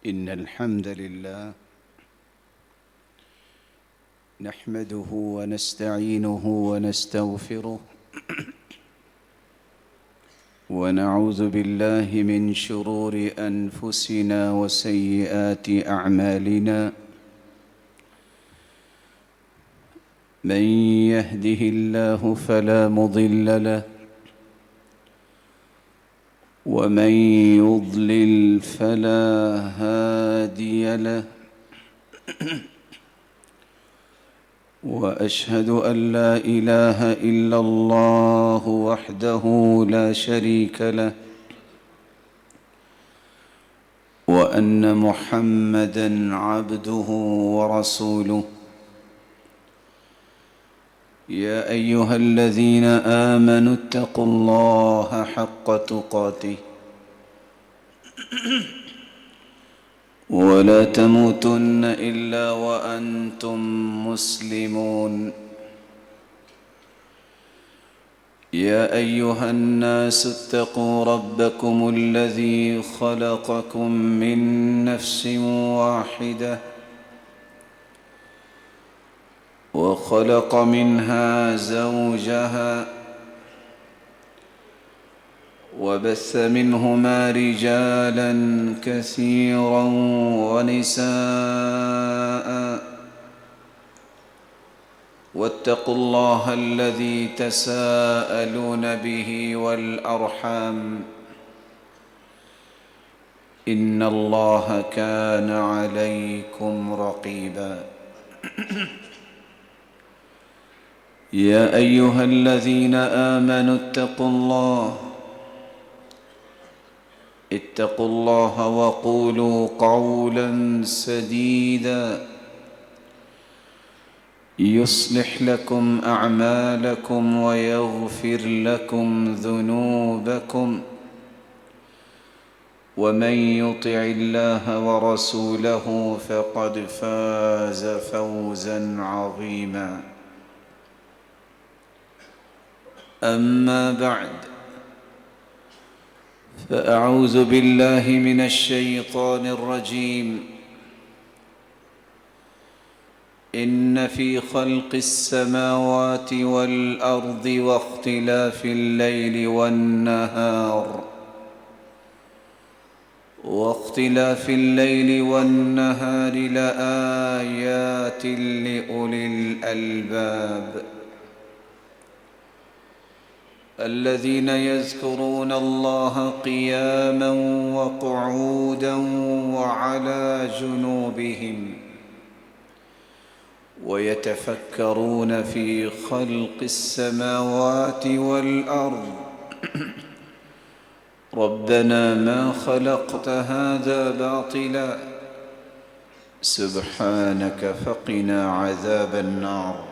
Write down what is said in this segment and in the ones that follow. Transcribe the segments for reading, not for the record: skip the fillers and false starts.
إن الحمد لله نحمده ونستعينه ونستغفره ونعوذ بالله من شرور أنفسنا وسيئات أعمالنا. من يهده الله فلا مضل له ومن يضلل فلا هادي له، وأشهد أن لا إله إلا الله وحده لا شريك له، وأن محمدًا عبده ورسوله. يا أيها الذين آمنوا اتقوا الله حق تقاته ولا تموتن إلا وأنتم مسلمون. يا أيها الناس اتقوا ربكم الذي خلقكم من نفس واحدة وخلق منها زوجها وبث منهما رجالا كثيرا ونساء، واتقوا الله الذي تساءلون به والأرحام إن الله كان عليكم رقيبا. يا أيها الذين آمنوا اتقوا الله وقولوا قولا سديدا يصلح لكم أعمالكم ويغفر لكم ذنوبكم، ومن يطع الله ورسوله فقد فاز فوزا عظيما. أما بعد، فأعوذ بالله من الشيطان الرجيم. إن في خلق السماوات والأرض واختلاف الليل والنهار لآيات لأولي الألباب الذين يذكرون الله قياما وقعودا وعلى جنوبهم ويتفكرون في خلق السماوات والأرض ربنا ما خلقت هذا باطلا سبحانك فقنا عذاب النار.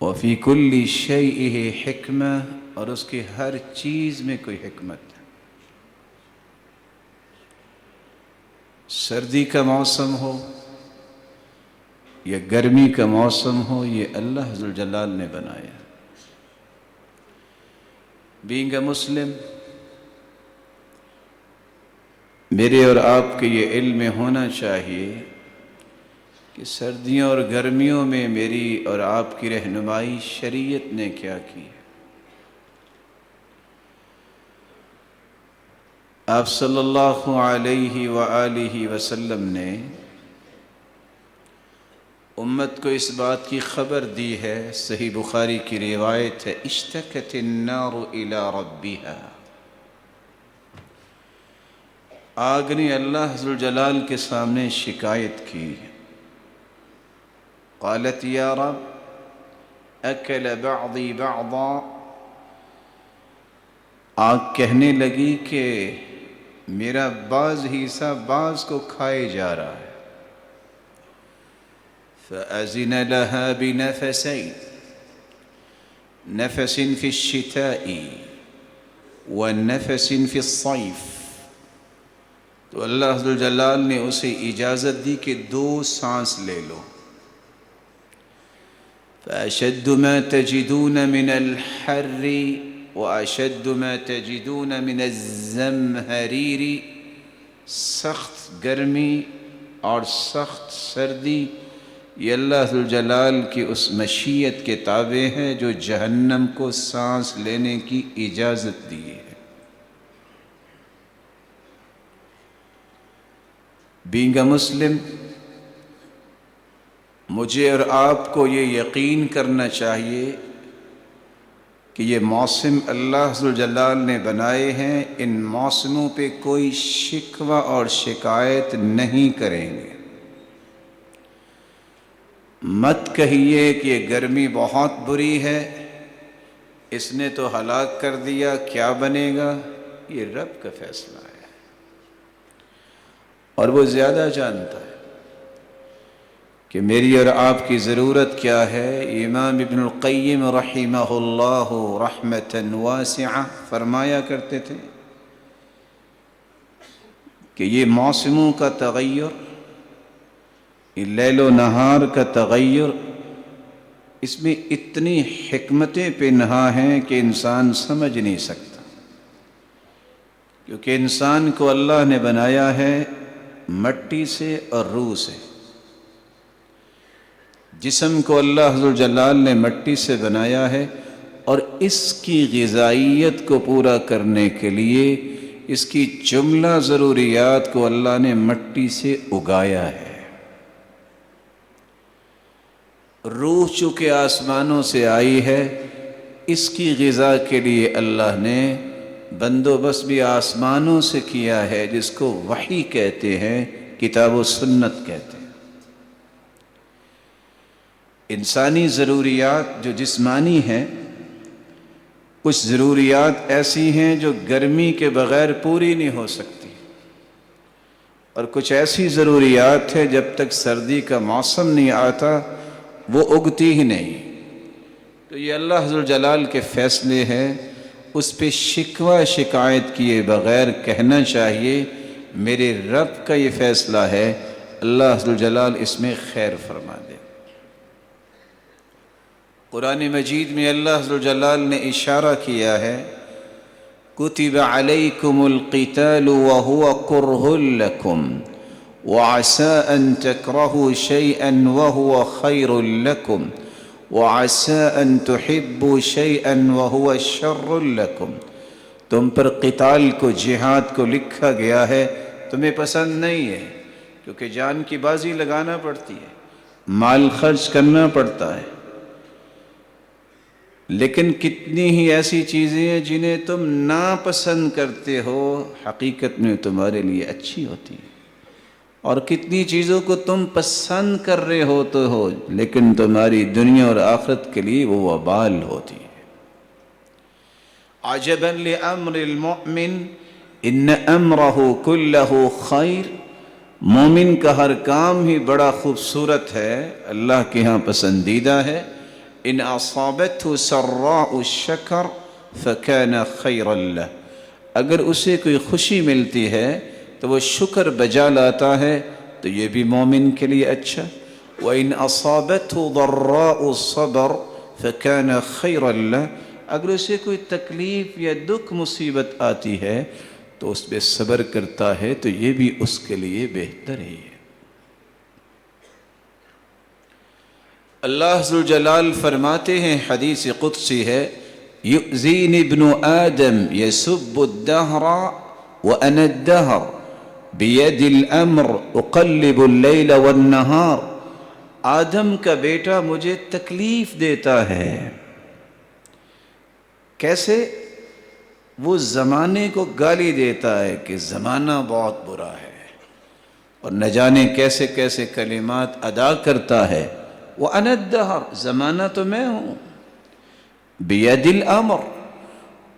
وفی کل شیء حکمہ، اور اس کی ہر چیز میں کوئی حکمت ہے۔ سردی کا موسم ہو یا گرمی کا موسم ہو، یہ اللہ ذوالجلال نے بنایا۔ بینگ اے مسلم، میرے اور آپ کے یہ علم ہونا چاہیے کہ سردیوں اور گرمیوں میں میری اور آپ کی رہنمائی شریعت نے کیا کی ہے۔ آپ صلی اللہ علیہ وآلہ وسلم نے امت کو اس بات کی خبر دی ہے، صحیح بخاری کی روایت ہے، اشتکت النار الی ربها، آگ نے اللہ ذوالجلال کے سامنے شکایت کی، قالت یا رب اکل بعضی بعضا، آگ کہنے لگی کہ میرا بعض حصہ بعض کو کھائے جا رہا ہے۔ فأذن لها بنفسين، نفس في الشتاء ونفس في الصيف، تو اللہ ذوالجلال نے اسے اجازت دی کہ 2 سانس لے لو۔ فأشد ما تجدون من الحر وأشد ما تجدون من الزمهرير، سخت گرمی اور سخت سردی یہ اللہ ذوالجلال کی اس مشیت کے تابع ہے جو جہنم کو سانس لینے کی اجازت دی ہے۔ بینگ اے مسلم، مجھے اور آپ کو یہ یقین کرنا چاہیے کہ یہ موسم اللہ ذوالجلال نے بنائے ہیں، ان موسموں پہ کوئی شکوہ اور شکایت نہیں کریں گے۔ مت کہیے کہ یہ گرمی بہت بری ہے، اس نے تو ہلاک کر دیا، کیا بنے گا؟ یہ رب کا فیصلہ ہے اور وہ زیادہ جانتا ہے کہ میری اور آپ کی ضرورت کیا ہے۔ امام ابن القیم رحمہ اللہ رحمتا واسعہ فرمایا کرتے تھے کہ یہ موسموں کا تغیر، یہ لیل و نہار کا تغیر، اس میں اتنی حکمتیں پنہا ہیں کہ انسان سمجھ نہیں سکتا، کیونکہ انسان کو اللہ نے بنایا ہے مٹی سے اور روح سے۔ جسم کو اللہ ذوالجلال نے مٹی سے بنایا ہے، اور اس کی غذائیت کو پورا کرنے کے لیے اس کی جملہ ضروریات کو اللہ نے مٹی سے اگایا ہے۔ روح چونکہ آسمانوں سے آئی ہے، اس کی غذا کے لیے اللہ نے بندوبست بھی آسمانوں سے کیا ہے، جس کو وحی کہتے ہیں، کتاب و سنت کہتے ہیں۔ انسانی ضروریات جو جسمانی ہیں، کچھ ضروریات ایسی ہیں جو گرمی کے بغیر پوری نہیں ہو سکتی، اور کچھ ایسی ضروریات ہیں جب تک سردی کا موسم نہیں آتا وہ اگتی ہی نہیں۔ تو یہ اللہ ذوالجلال کے فیصلے ہیں، اس پہ شکوہ شکایت کیے بغیر کہنا چاہیے میرے رب کا یہ فیصلہ ہے، اللہ ذوالجلال اس میں خیر فرما دے۔ قرآن مجید میں اللہ ذوالجلال نے اشارہ کیا ہے، کتب علیکم القتال وهو کرہ لکم وعسى أن تكرهوا شيئا وهو خير لكم وعسى أن تحبوا شيئا وهو شر لكم، تم پر قتال کو، جہاد کو لکھا گیا ہے، تمہیں پسند نہیں ہے کیونکہ جان کی بازی لگانا پڑتی ہے، مال خرچ کرنا پڑتا ہے، لیکن کتنی ہی ایسی چیزیں ہیں جنہیں تم ناپسند کرتے ہو، حقیقت میں تمہارے لیے اچھی ہوتی ہیں، اور کتنی چیزوں کو تم پسند کر رہے ہوتے ہو لیکن تمہاری دنیا اور آخرت کے لیے وہ وبال ہوتی ہے۔ عجبا لامر المؤمن ان امرہ کلہ خیر، مومن کا ہر کام ہی بڑا خوبصورت ہے، اللہ کے ہاں پسندیدہ ہے، ان اصابته سراء الشکر فکان خیرا لہ، اگر اسے کوئی خوشی ملتی ہے تو وہ شکر بجا لاتا ہے تو یہ بھی مومن کے لیے اچھا۔ وَإِنْ أَصَابَتْهُ ضَرَّاءُ الصَّبْرِ فَكَانَ خَيْرًا لَهُ، اگر اسے کوئی تکلیف یا دکھ مصیبت آتی ہے تو اس پہ صبر کرتا ہے تو یہ بھی اس کے لیے بہتر ہے۔ اللہ ذوالجلال فرماتے ہیں، حدیث قدسی ہے، یؤذینی ابن آدم یسب الدہر وأنا الدہر بید الامر اقلب اللیل والنہار، آدم کا بیٹا مجھے تکلیف دیتا ہے۔ کیسے؟ وہ زمانے کو گالی دیتا ہے کہ زمانہ بہت برا ہے، اور نہ جانے کیسے کیسے کلمات ادا کرتا ہے۔ وَأَنَا الدَّهْرُ، زمانہ تو میں ہوں، بِيَدِ الْأَمْرِ،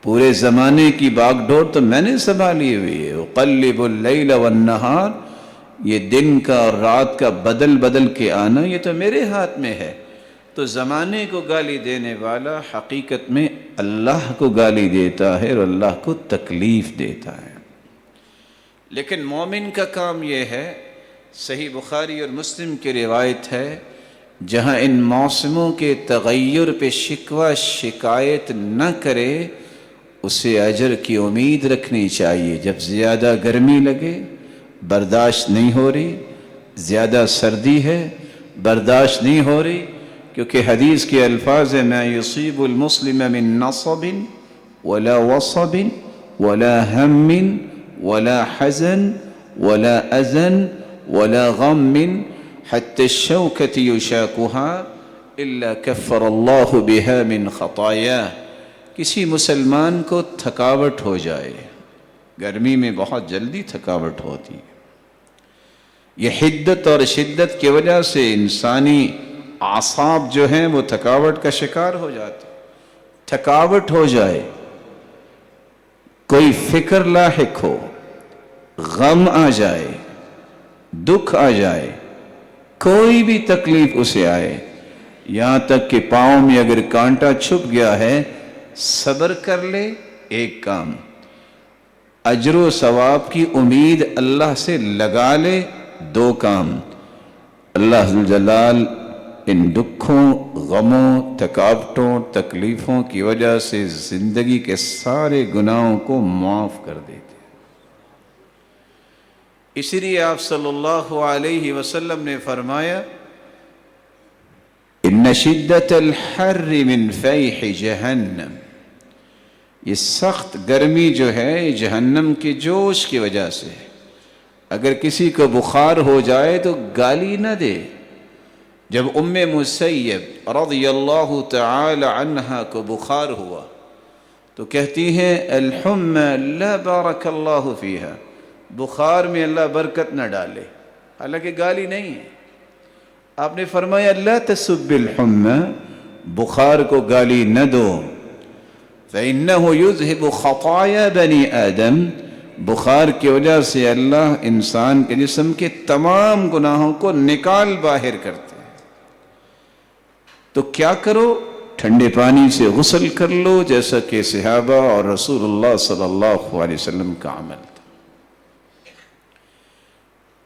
پورے زمانے کی باغ ڈور تو میں نے سنبھالی ہوئی ہے۔ اقلب اللیل والنہار، یہ دن کا اور رات کا بدل بدل کے آنا یہ تو میرے ہاتھ میں ہے۔ تو زمانے کو گالی دینے والا حقیقت میں اللہ کو گالی دیتا ہے اور اللہ کو تکلیف دیتا ہے۔ لیکن مومن کا کام یہ ہے، صحیح بخاری اور مسلم کی روایت ہے، جہاں ان موسموں کے تغیر پہ شکوہ شکایت نہ کرے اسے اجر کی امید رکھنی چاہیے۔ جب زیادہ گرمی لگے برداشت نہیں ہو رہی، زیادہ سردی ہے برداشت نہیں ہو رہی، کیونکہ حدیث کے الفاظ ہیں، ما یصیب المسلم من نصب ولا وصب ولا ہم ولا حزن ولا اذن ولا غم حتی الشوکۃ یشاکها الا کفر اللہ بها من خطایا۔ کسی مسلمان کو تھکاوٹ ہو جائے، گرمی میں بہت جلدی تھکاوٹ ہوتی ہے، یہ حدت اور شدت کی وجہ سے انسانی اعصاب جو ہیں وہ تھکاوٹ کا شکار ہو جاتے۔ تھکاوٹ ہو جائے، کوئی فکر لاحق ہو، غم آ جائے، دکھ آ جائے، کوئی بھی تکلیف اسے آئے، یہاں تک کہ پاؤں میں اگر کانٹا چھپ گیا ہے، صبر کر لے، ایک کام، اجر و ثواب کی امید اللہ سے لگا لے، دو کام۔ اللہ ذوالجلال ان دکھوں، غموں، تھکاوٹوں، تکلیفوں کی وجہ سے زندگی کے سارے گناہوں کو معاف کر دیتے۔ اسی لیے آپ صلی اللہ علیہ وسلم نے فرمایا، ان شدت الحر من فیح جہنم، یہ سخت گرمی جو ہے یہ جہنم کے جوش کی وجہ سے ہے۔ اگر کسی کو بخار ہو جائے تو گالی نہ دے۔ جب ام مسیب رضی اللہ تعالی عنہا کو بخار ہوا تو کہتی ہیں، الحمى لا بارک اللہ فیہا، بخار میں اللہ برکت نہ ڈالے، حالانکہ گالی نہیں ہے۔ آپ نے فرمایا، لا تسب الحمى، بخار کو گالی نہ دو، فإنه يذهب خطايا بني آدم، بخار کی وجہ سے اللہ انسان کے جسم کے تمام گناہوں کو نکال باہر کرتے ہیں۔ تو کیا کرو؟ ٹھنڈے پانی سے غسل کر لو، جیسا کہ صحابہ اور رسول اللہ صلی اللہ علیہ وسلم کا عمل تھا۔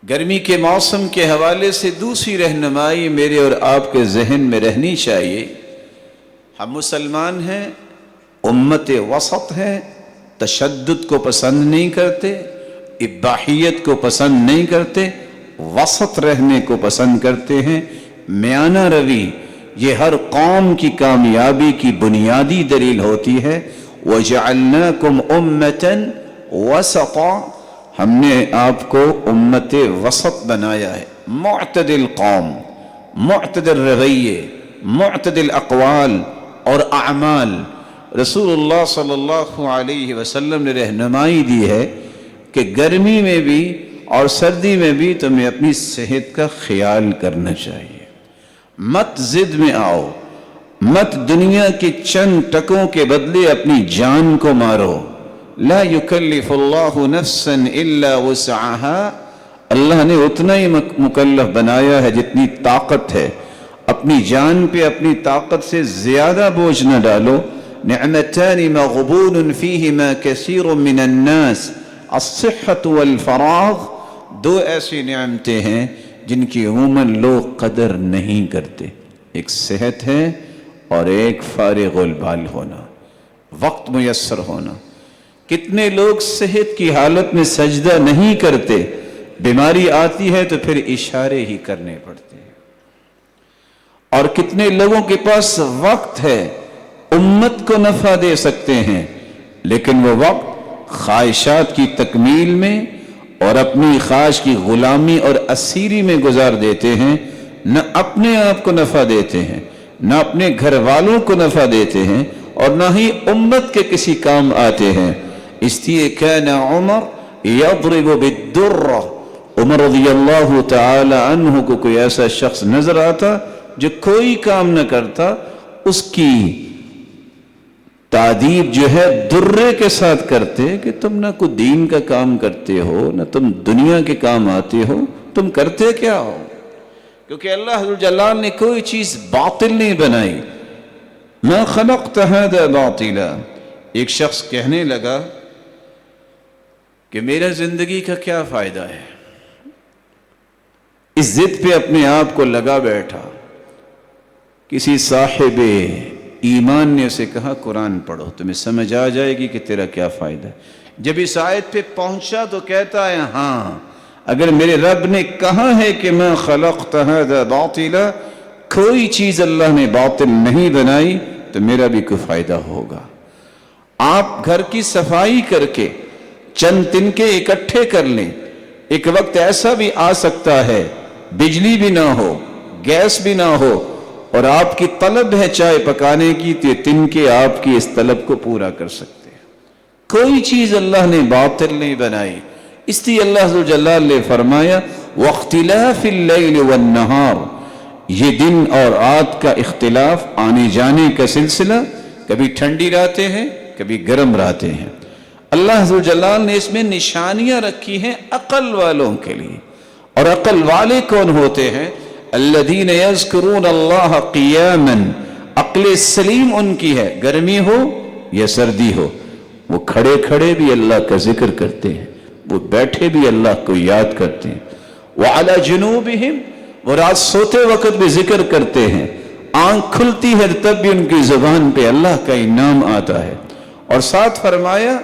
گرمی کے موسم کے حوالے سے دوسری رہنمائی میرے اور آپ کے ذہن میں رہنی چاہیے، ہم مسلمان ہیں، امت وسط ہے، تشدد کو پسند نہیں کرتے، اباحیت کو پسند نہیں کرتے، وسط رہنے کو پسند کرتے ہیں۔ میانہ روی یہ ہر قوم کی کامیابی کی بنیادی دلیل ہوتی ہے۔ وَجَعَلْنَاكُمْ أُمَّةً وَسَطًا، ہم نے آپ کو امت وسط بنایا ہے، معتدل قوم، معتدل رویے، معتدل اقوال اور اعمال۔ رسول اللہ صلی اللہ علیہ وسلم نے رہنمائی دی ہے کہ گرمی میں بھی اور سردی میں بھی تمہیں اپنی صحت کا خیال کرنا چاہیے۔ مت ضد میں آؤ، مت دنیا کے چند ٹکوں کے بدلے اپنی جان کو مارو۔ لا یکلف اللہ نفسا الا وسعها، اللہ نے اتنا ہی مکلف بنایا ہے جتنی طاقت ہے۔ اپنی جان پہ اپنی طاقت سے زیادہ بوجھ نہ ڈالو. نعمتان مغبون فیہما کثیر من الناس الصحة والفراغ. دو ایسی نعمتیں ہیں جن کی عموماً لوگ قدر نہیں کرتے. ایک صحت ہے اور ایک فارغ البال ہونا، وقت میسر ہونا. کتنے لوگ صحت کی حالت میں سجدہ نہیں کرتے، بیماری آتی ہے تو پھر اشارے ہی کرنے پڑتے ہیں. اور کتنے لوگوں کے پاس وقت ہے، امت کو نفع دے سکتے ہیں، لیکن وہ وقت خواہشات کی تکمیل میں اور اپنی خواہش کی غلامی اور اسیری میں گزار دیتے ہیں. نہ اپنے آپ کو نفع دیتے ہیں، نہ اپنے گھر والوں کو نفع دیتے ہیں، اور نہ ہی امت کے کسی کام آتے ہیں. اس لیے کان عمر یضرب بالدر. عمر رضی اللہ تعالی عنہ کو کوئی ایسا شخص نظر آتا جو کوئی کام نہ کرتا، اس کی تعدیب جو ہے درے کے ساتھ کرتے کہ تم نہ کوئی دین کا کام کرتے ہو، نہ تم دنیا کے کام آتے ہو، تم کرتے کیا ہو؟ کیونکہ اللہ ذو الجلال نے کوئی چیز باطل نہیں بنائی. ما خلقت هذا باطلا. ایک شخص کہنے لگا کہ میرا زندگی کا کیا فائدہ ہے. اس ضد پہ اپنے آپ کو لگا بیٹھا. کسی صاحب ایمان نے اسے کہا قرآن پڑھو، تمہیں سمجھ آ جائے گی کہ تیرا کیا فائدہ ہے. جب اس آیت پہ پہنچا تو کہتا ہے ہاں، اگر میرے رب نے کہا ہے کہ ما خلقت هذا باطلا، کوئی چیز اللہ نے باطل نہیں بنائی، تو میرا بھی کوئی فائدہ ہوگا. آپ گھر کی صفائی کر کے چند تنکے اکٹھے کر لیں، ایک وقت ایسا بھی آ سکتا ہے بجلی بھی نہ ہو، گیس بھی نہ ہو، اور آپ کی طلب ہے چائے پکانے کی، تو یہ تنکے آپ کی اس طلب کو پورا کر سکتے ہیں. کوئی چیز اللہ نے باطل نہیں بنائی. اس لیے اللہ ذو الجلال نے فرمایا واختلاف اللیل والنہار. یہ دن اور رات کا اختلاف، آنے جانے کا سلسلہ، کبھی ٹھنڈی راتیں ہیں کبھی گرم راتیں ہیں. اللہ ذو الجلال نے اس میں نشانیاں رکھی ہیں عقل والوں کے لیے. اور عقل والے کون ہوتے ہیں؟ الذین یذکرون اللہ قیاما. عقل سلیم ان کی ہے، گرمی ہو یا سردی ہو، وہ کھڑے کھڑے بھی اللہ کا ذکر کرتے ہیں، وہ بیٹھے بھی اللہ کو یاد کرتے ہیں. وعلی جنوبہم، وہ رات سوتے وقت بھی ذکر کرتے ہیں. آنکھ کھلتی ہے تب بھی ان کی زبان پہ اللہ کا نام آتا ہے. اور ساتھ فرمایا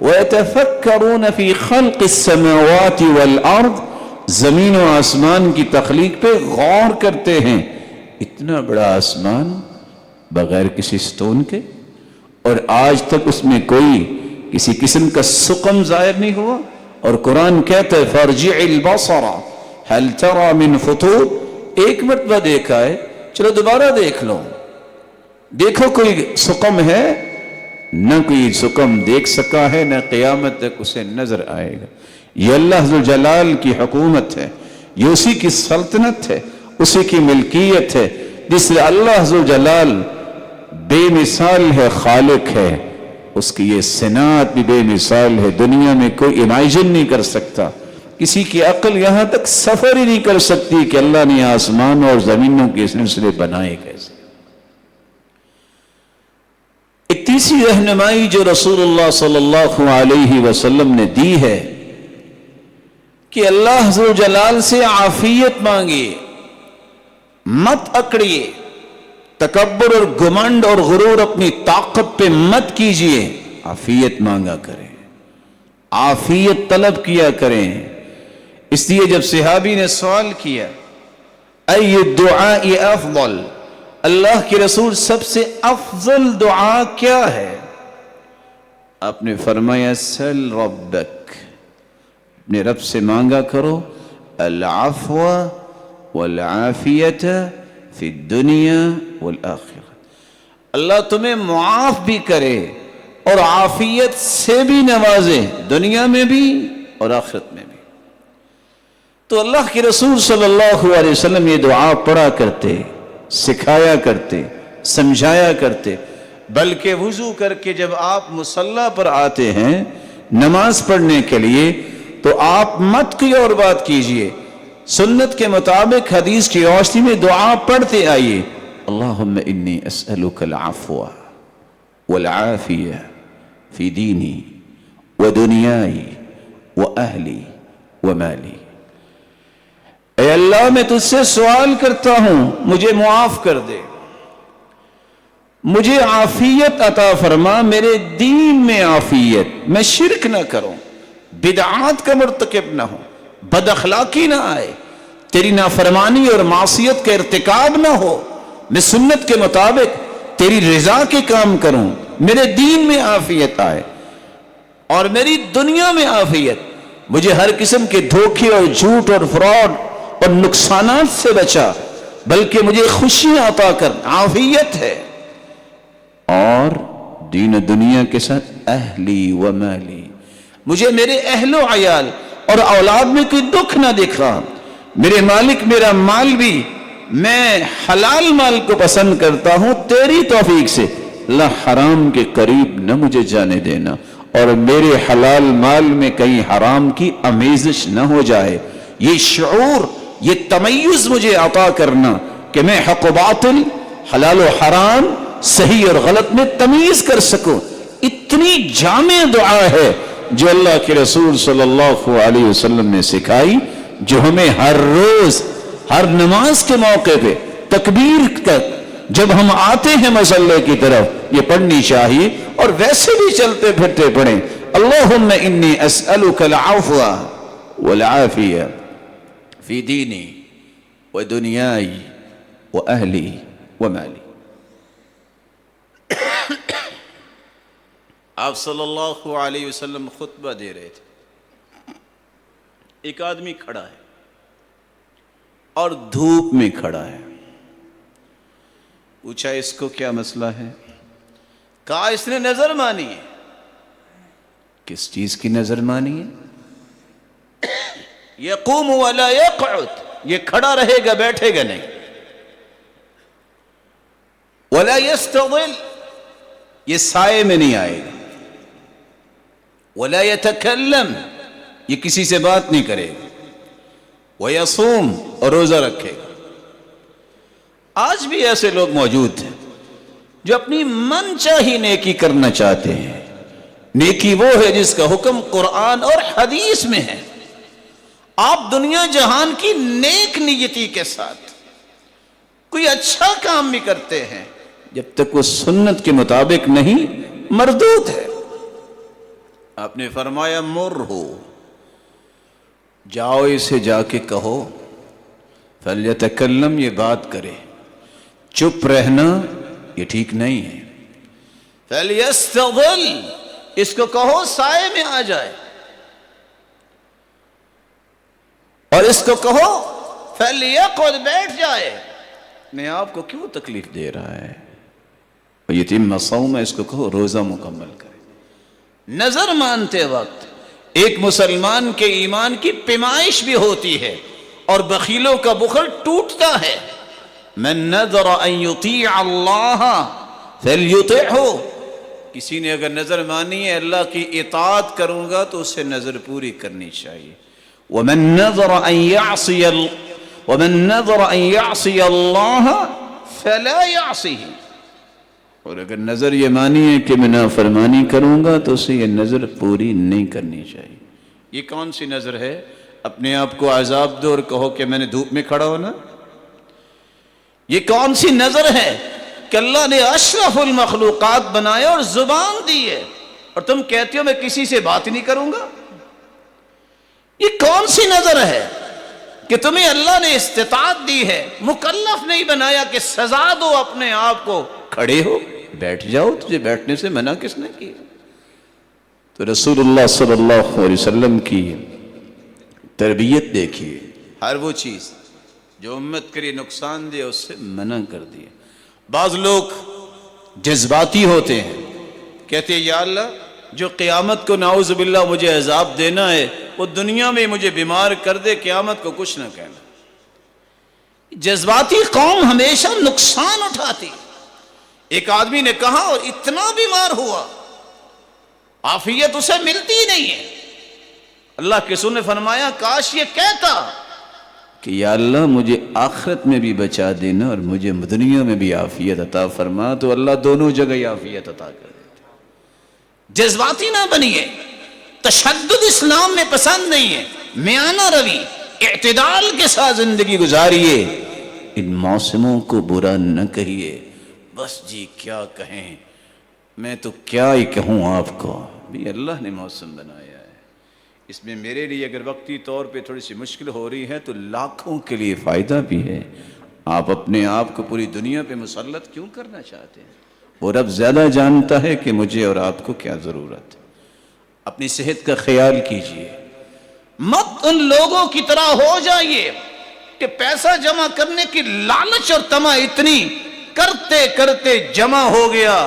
وَيَتَفَكَّرُونَ فِي خَلْقِ السَّمَاوَاتِ وَالْأَرْضِ. زمین و آسمان کی تخلیق پہ غور کرتے ہیں. اتنا بڑا آسمان بغیر کسی ستون کے، اور آج تک اس میں کوئی کسی قسم کا سقم ظاہر نہیں ہوا. اور قرآن کہتا ہے فَارْجِعِ الْبَصَرَ هَلْ تَرَى مِنْ فُطُورٍ. ایک مرتبہ دیکھا ہے، چلو دوبارہ دیکھ لو، دیکھو کوئی سقم ہے. نہ کوئی سقم دیکھ سکا ہے، نہ قیامت تک اسے نظر آئے گا. یہ اللہ ذو الجلال کی حکومت ہے، یہ اسی کی سلطنت ہے، اسی کی ملکیت ہے، جس سے اللہ ذو الجلال بے مثال ہے، خالق ہے. اس کی یہ صنعت بھی بے مثال ہے، دنیا میں کوئی امیجن نہیں کر سکتا. کسی کی عقل یہاں تک سفر ہی نہیں کر سکتی کہ اللہ نے آسمان اور زمینوں کے سلسلے بنائے کیسے. ایک تیسری رہنمائی جو رسول اللہ صلی اللہ علیہ وسلم نے دی ہے کہ اللہ ذو جلال سے عافیت مانگیے، مت اکڑیے، تکبر اور گمنڈ اور غرور اپنی طاقت پہ مت کیجیے، عافیت مانگا کریں، عافیت طلب کیا کریں. اس لیے جب صحابی نے سوال کیا ای الدعاء افضل، اللہ کے رسول سب سے افضل دعا کیا ہے؟ آپ نے فرمایا سل ربک، اپنے رب سے مانگا کرو العفو والعافیت فی الدنیا والآخرہ. اللہ تمہیں معاف بھی کرے اور عافیت سے بھی نوازے، دنیا میں بھی اور آخرت میں بھی. تو اللہ کے رسول صلی اللہ علیہ وسلم یہ دعا پڑھا کرتے، سکھایا کرتے، سمجھایا کرتے. بلکہ وضو کر کے جب آپ مصلی پر آتے ہیں نماز پڑھنے کے لیے، تو آپ مت کوئی اور بات کیجئے، سنت کے مطابق حدیث کی روشنی میں دعا پڑھتے آئیے، اللہم انی اسألک العفو والعافیہ فی دینی ودنیائی واہلی ومالی۔ اے اللہ میں تجھ سے سوال کرتا ہوں مجھے معاف کر دے، مجھے عافیت عطا فرما، میرے دین میں عافیت، میں شرک نہ کروں، بدعات کا مرتکب نہ ہوں، بد اخلاقی نہ آئے، تیری نافرمانی اور معصیت کا ارتکاب نہ ہو، میں سنت کے مطابق تیری رضا کے کام کروں، میرے دین میں عافیت آئے اور میری دنیا میں عافیت، مجھے ہر قسم کے دھوکے اور جھوٹ اور فراڈ اور نقصانات سے بچا، بلکہ مجھے خوشی عطا کر، عافیت ہے، اور دین و دنیا کے ساتھ اہلی و مالی، مجھے میرے اہل و عیال اور اولاد میں کوئی دکھ نہ دکھا، میرے مالک میرا مال بھی میں حلال مال کو پسند کرتا ہوں، تیری توفیق سے اللہ حرام کے قریب نہ مجھے جانے دینا، اور میرے حلال مال میں کہیں حرام کی آمیزش نہ ہو جائے، یہ شعور، یہ تمیز مجھے عطا کرنا کہ میں حق و باطل، حلال و حرام، صحیح اور غلط میں تمیز کر سکوں۔ اتنی جامع دعا ہے جو اللہ کے رسول صلی اللہ علیہ وسلم نے سکھائی، جو ہمیں ہر روز ہر نماز کے موقع پہ تکبیر تک جب ہم آتے ہیں مصلی کی طرف یہ پڑھنی چاہیے، اور ویسے بھی چلتے پھرتے پڑھیں، اللہم انی اسألک العفو والعافیہ فی دینی ودنیائی واہلی ومالی۔ آپ صلی اللہ علیہ وسلم خطبہ دے رہے تھے، ایک آدمی کھڑا ہے اور دھوپ میں کھڑا ہے، پوچھا اس کو کیا مسئلہ ہے؟ کہا اس نے نظر مانی ہے۔ کس چیز کی نظر مانی ہے؟ یقوم ولا یقعد، یہ کھڑا رہے گا بیٹھے گا نہیں، ولا یستظل، یہ سائے میں نہیں آئے گا، ولا یتکلم، یہ کسی سے بات نہیں کرے گا، ویصوم، اور روزہ رکھے گا۔ آج بھی ایسے لوگ موجود ہیں جو اپنی من چاہی نیکی کرنا چاہتے ہیں، نیکی وہ ہے جس کا حکم قرآن اور حدیث میں ہے۔ آپ دنیا جہان کی نیک نیتی کے ساتھ کوئی اچھا کام بھی کرتے ہیں، جب تک وہ سنت کے مطابق نہیں، مردود ہے۔ آپ نے فرمایا مر ہو، جاؤ اسے جا کے کہو، فلیتکلم، یہ بات کرے، چپ رہنا یہ ٹھیک نہیں ہے، فلیستظل، اس کو کہو سائے میں آ جائے، اور اس کو کہو فلیقعد، بیٹھ جائے۔ اپنے آپ کو کیوں تکلیف دے رہا ہے؟ یتیم صوم، اس کو کہو روزہ مکمل کرے۔ نظر مانتے وقت ایک مسلمان کے ایمان کی پیمائش بھی ہوتی ہے، اور بخیلوں کا بخل ٹوٹتا ہے۔ من نذر ان یطیع اللہ فلیطعہ، کسی نے اگر نظر مانی ہے اللہ کی اطاعت کروں گا تو اسے نظر پوری کرنی چاہیے۔ ومن نذر ان یعصی اللہ فلا یعصیہ، اور اگر نظر یہ مانی ہے کہ میں نافرمانی کروں گا تو اسے یہ نظر پوری نہیں کرنی چاہیے۔ یہ کون سی نظر ہے؟ اپنے آپ کو عذاب دو اور کہو کہ میں نے دھوپ میں کھڑا ہونا؟ یہ کون سی نظر ہے کہ اللہ نے اشرف المخلوقات بنایا اور زبان دی ہے، اور تم کہتے ہو میں کسی سے بات نہیں کروں گا؟ یہ کون سی نظر ہے کہ تمہیں اللہ نے استطاعت دی ہے، مکلف نہیں بنایا کہ سزا دو اپنے آپ کو، کھڑے ہو بیٹھ جاؤ، تجھے بیٹھنے سے منع کس نے کیا؟ تو رسول اللہ صلی اللہ علیہ وسلم کی تربیت دیکھیے، ہر وہ چیز جو امت کے لیے نقصان دے اس سے منع کر دیا۔ بعض لوگ جذباتی ہوتے ہیں، کہتے ہیں یا اللہ جو قیامت کو نعوذ باللہ مجھے عذاب دینا ہے وہ دنیا میں مجھے بیمار کر دے، قیامت کو کچھ نہ کہنا۔ جذباتی قوم ہمیشہ نقصان اٹھاتی۔ ایک آدمی نے کہا اور اتنا بیمار ہوا، عافیت اسے ملتی ہی نہیں ہے۔ اللہ کے رسول نے فرمایا کاش یہ کہتا کہ یا اللہ مجھے آخرت میں بھی بچا دینا اور مجھے دنیا میں بھی عافیت عطا فرما، تو اللہ دونوں جگہ عافیت عطا کر دیتا۔ جذباتی نہ بنیے، تشدد اسلام میں پسند نہیں ہے، میانہ روی، اعتدال کے ساتھ زندگی گزاریے۔ ان موسموں کو برا نہ کہیے، بس جی کیا کہیں، میں تو کیا ہی کہوں آپ کو، بھی اللہ نے موسم بنایا ہے، اس میں میرے لیے اگر وقتی طور پہ تھوڑی سی مشکل ہو رہی ہے تو لاکھوں کے لیے فائدہ بھی ہے۔ آپ اپنے آپ کو پوری دنیا پہ مسلط کیوں کرنا چاہتے ہیں؟ وہ رب زیادہ جانتا ہے کہ مجھے اور آپ کو کیا ضرورت ہے۔ اپنی صحت کا خیال کیجئے، مت ان لوگوں کی طرح ہو جائیے کہ پیسہ جمع کرنے کی لالچ اور طمع اتنی کرتے کرتے جمع ہو گیا،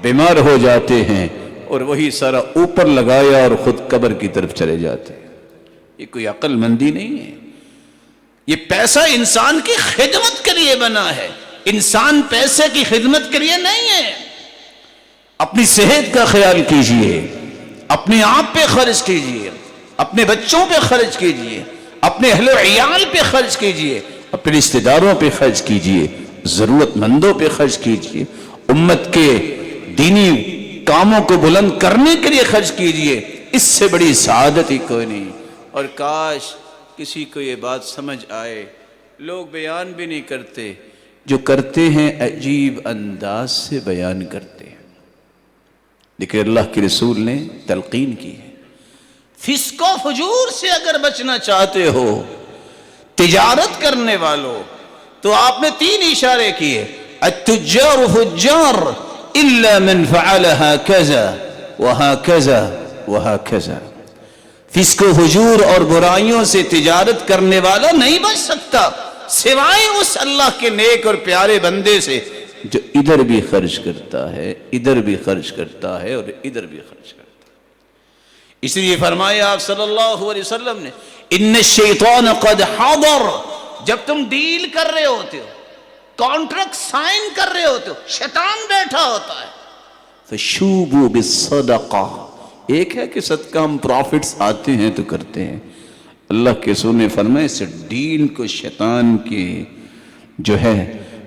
بیمار ہو جاتے ہیں اور وہی سارا اوپر لگایا اور خود قبر کی طرف چلے جاتے ہیں۔ یہ کوئی عقل مندی نہیں ہے۔ یہ پیسہ انسان کی خدمت کے لیے بنا ہے، انسان پیسے کی خدمت کے لیے نہیں ہے۔ اپنی صحت کا خیال کیجئے، اپنے آپ پہ خرچ کیجئے، اپنے بچوں پہ خرچ کیجئے، اپنے اہل و عیال پہ خرچ کیجئے، اپنے رشتہ داروں پہ خرچ کیجئے، ضرورت مندوں پہ خرچ کیجئے، امت کے دینی کاموں کو بلند کرنے کے لیے خرچ کیجئے۔ اس سے بڑی سعادت ہی کوئی نہیں۔ اور کاش کسی کو یہ بات سمجھ آئے، لوگ بیان بھی نہیں کرتے، جو کرتے ہیں عجیب انداز سے بیان کرتے ہیں، لیکن اللہ کے رسول نے تلقین کی ہے۔ فسق و فجور سے اگر بچنا چاہتے ہو تجارت کرنے والوں، تو آپ نے 3 اشارے کیے، التجار فجار الا من فعل هكذا وهكذا وهكذا۔ فسق و فجور اور برائیوں سے تجارت کرنے والا نہیں بچ سکتا سوائے اس اللہ کے نیک اور پیارے بندے سے جو ادھر بھی خرچ کرتا ہے، ادھر بھی خرچ کرتا ہے اور ادھر بھی خرچ کرتا ہے۔ اس لیے فرمایا آپ صلی اللہ علیہ وسلم نے، ان الشیطان قد حضر، جب تم ڈیل کر رہے ہوتے ہو، کانٹریکٹ سائن کر رہے ہوتے ہو، شیطان بیٹھا ہوتا ہے۔ فشوبوا بالصدقہ، ایک ہے کہ صدقہ ہم پروفٹس آتے ہیں تو کرتے ہیں، اللہ کے رسول نے فرمایا اس ڈیل کو شیطان کے جو ہے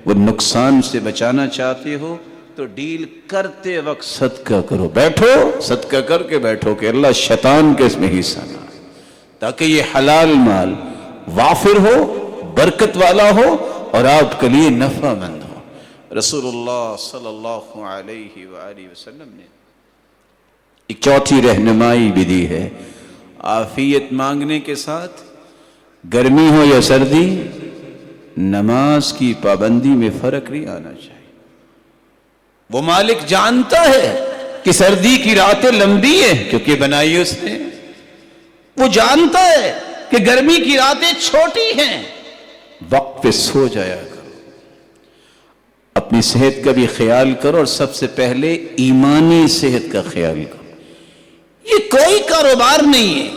وہ نقصان سے بچانا چاہتے ہو تو ڈیل کرتے وقت صدقہ کرو، بیٹھو صدقہ کر کے بیٹھو کہ اللہ شیطان کے اس میں حصہ نہ آئے، تاکہ یہ حلال مال وافر ہو، برکت والا ہو اور آپ کے لیے نفع مند ہو۔ رسول اللہ صلی اللہ علیہ وآلہ وسلم نے ایک چوتھی رہنمائی بھی دی ہے، عافیت مانگنے کے ساتھ گرمی ہو یا سردی نماز کی پابندی میں فرق نہیں آنا چاہیے۔ وہ مالک جانتا ہے کہ سردی کی راتیں لمبی ہیں کیونکہ بنائی اس نے، وہ جانتا ہے کہ گرمی کی راتیں چھوٹی ہیں، وقت پہ سو جایا کرو، اپنی صحت کا بھی خیال کرو اور سب سے پہلے ایمانی صحت کا خیال کرو۔ یہ کوئی کاروبار نہیں ہے،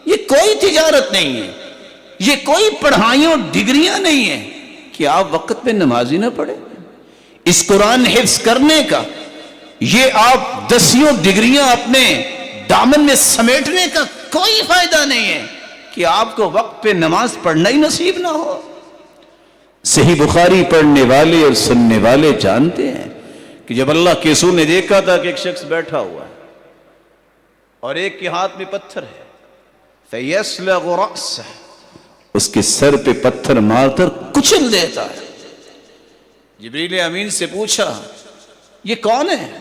یہ کوئی تجارت نہیں ہے، یہ کوئی پڑھائیوں ڈگریاں نہیں ہیں کہ آپ وقت پہ نمازی نہ پڑھیں۔ اس قرآن حفظ کرنے کا، یہ آپ 10 ڈگریاں اپنے دامن میں سمیٹنے کا کوئی فائدہ نہیں ہے کہ آپ کو وقت پہ نماز پڑھنا ہی نصیب نہ ہو۔ صحیح بخاری پڑھنے والے اور سننے والے جانتے ہیں کہ جب اللہ کے رسول نے دیکھا تھا کہ ایک شخص بیٹھا ہوا ہے اور ایک کے ہاتھ میں پتھر ہے، فَيَسْلَغُ رَأْسَهُ، اس کے سر پہ پتھر مار کر کچل دیتا ہے۔ جبریل امین سے پوچھا یہ کون ہے؟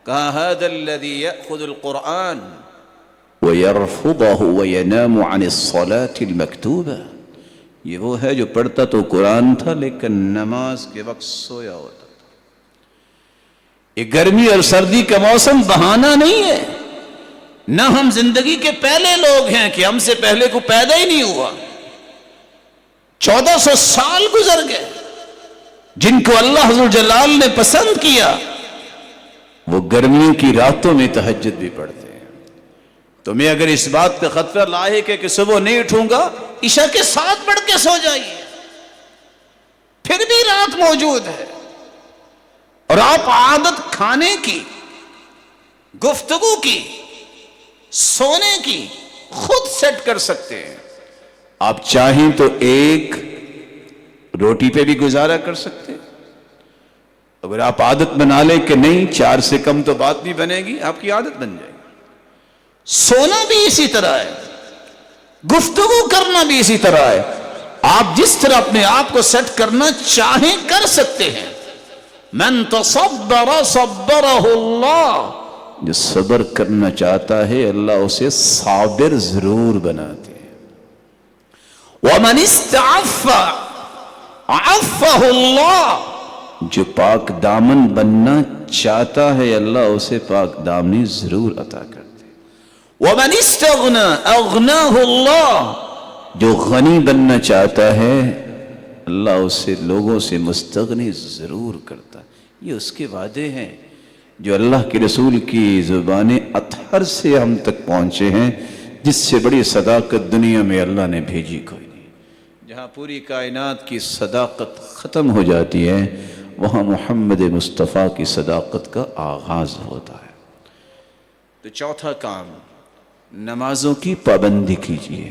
کہا هَذَا الَّذِي يَأْخُذُ الْقُرْآنَ وَيَرْفُضَهُ وَيَنَامُ عَنِ الصَّلَاةِ الْمَكْتُوبَةِ، یہ وہ ہے جو پڑھتا تو قرآن تھا لیکن نماز کے وقت سویا ہوتا تھا۔ یہ گرمی اور سردی کا موسم بہانہ نہیں ہے، نہ ہم زندگی کے پہلے لوگ ہیں کہ ہم سے پہلے کو پیدا ہی نہیں ہوا، 1400 سال گزر گئے، جن کو اللہ حضور جلال نے پسند کیا وہ گرمیوں کی راتوں میں تہجد بھی پڑھتے ہیں۔ تمہیں اگر اس بات کا خطرہ لاحق ہے کہ صبح نہیں اٹھوں گا، عشاء کے 7 پڑھ کے سو جائیے، پھر بھی رات موجود ہے، اور آپ عادت کھانے کی، گفتگو کی، سونے کی خود سیٹ کر سکتے ہیں۔ آپ چاہیں تو ایک روٹی پہ بھی گزارا کر سکتے. اگر آپ عادت بنا لیں کہ نہیں 4 سے کم تو بات نہیں بنے گی، آپ کی عادت بن جائے گی. سونا بھی اسی طرح ہے، گفتگو کرنا بھی اسی طرح ہے. آپ جس طرح اپنے آپ کو سیٹ کرنا چاہیں کر سکتے ہیں. من تصبر صبرہ اللہ، جو صبر کرنا چاہتا ہے اللہ اسے صابر ضرور بناتے ہیں. ومن استعف عفہ اللہ، جو پاک دامن بننا چاہتا ہے اللہ اسے پاک دامنی ضرور عطا کرتے ہیں. ومن استغنى اغناہ اللہ، جو غنی بننا چاہتا ہے اللہ اسے لوگوں سے مستغنی ضرور کرتا ہے. یہ اس کے وعدے ہیں جو اللہ کے رسول کی زبان اطہر سے ہم تک پہنچے ہیں، جس سے بڑی صداقت دنیا میں اللہ نے بھیجی کوئی نہیں. جہاں پوری کائنات کی صداقت ختم ہو جاتی ہے وہاں محمد مصطفیٰ کی صداقت کا آغاز ہوتا ہے. تو چوتھا کام، نمازوں کی پابندی کیجیے.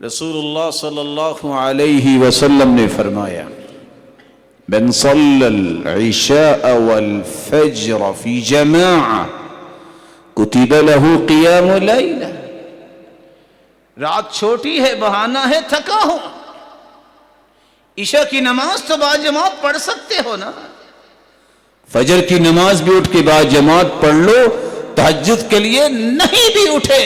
رسول اللہ صلی اللہ علیہ وسلم نے فرمایا من صلی العشاء والفجر فی جماعہ کتب له قیام لیلہ. رات چھوٹی ہے، بہانہ ہے، تھکا ہوں، عشاء کی نماز تو باجماعت پڑھ سکتے ہو نا. فجر کی نماز بھی اٹھ کے بعد جماعت پڑھ لو. تہجد کے لیے نہیں بھی اٹھے،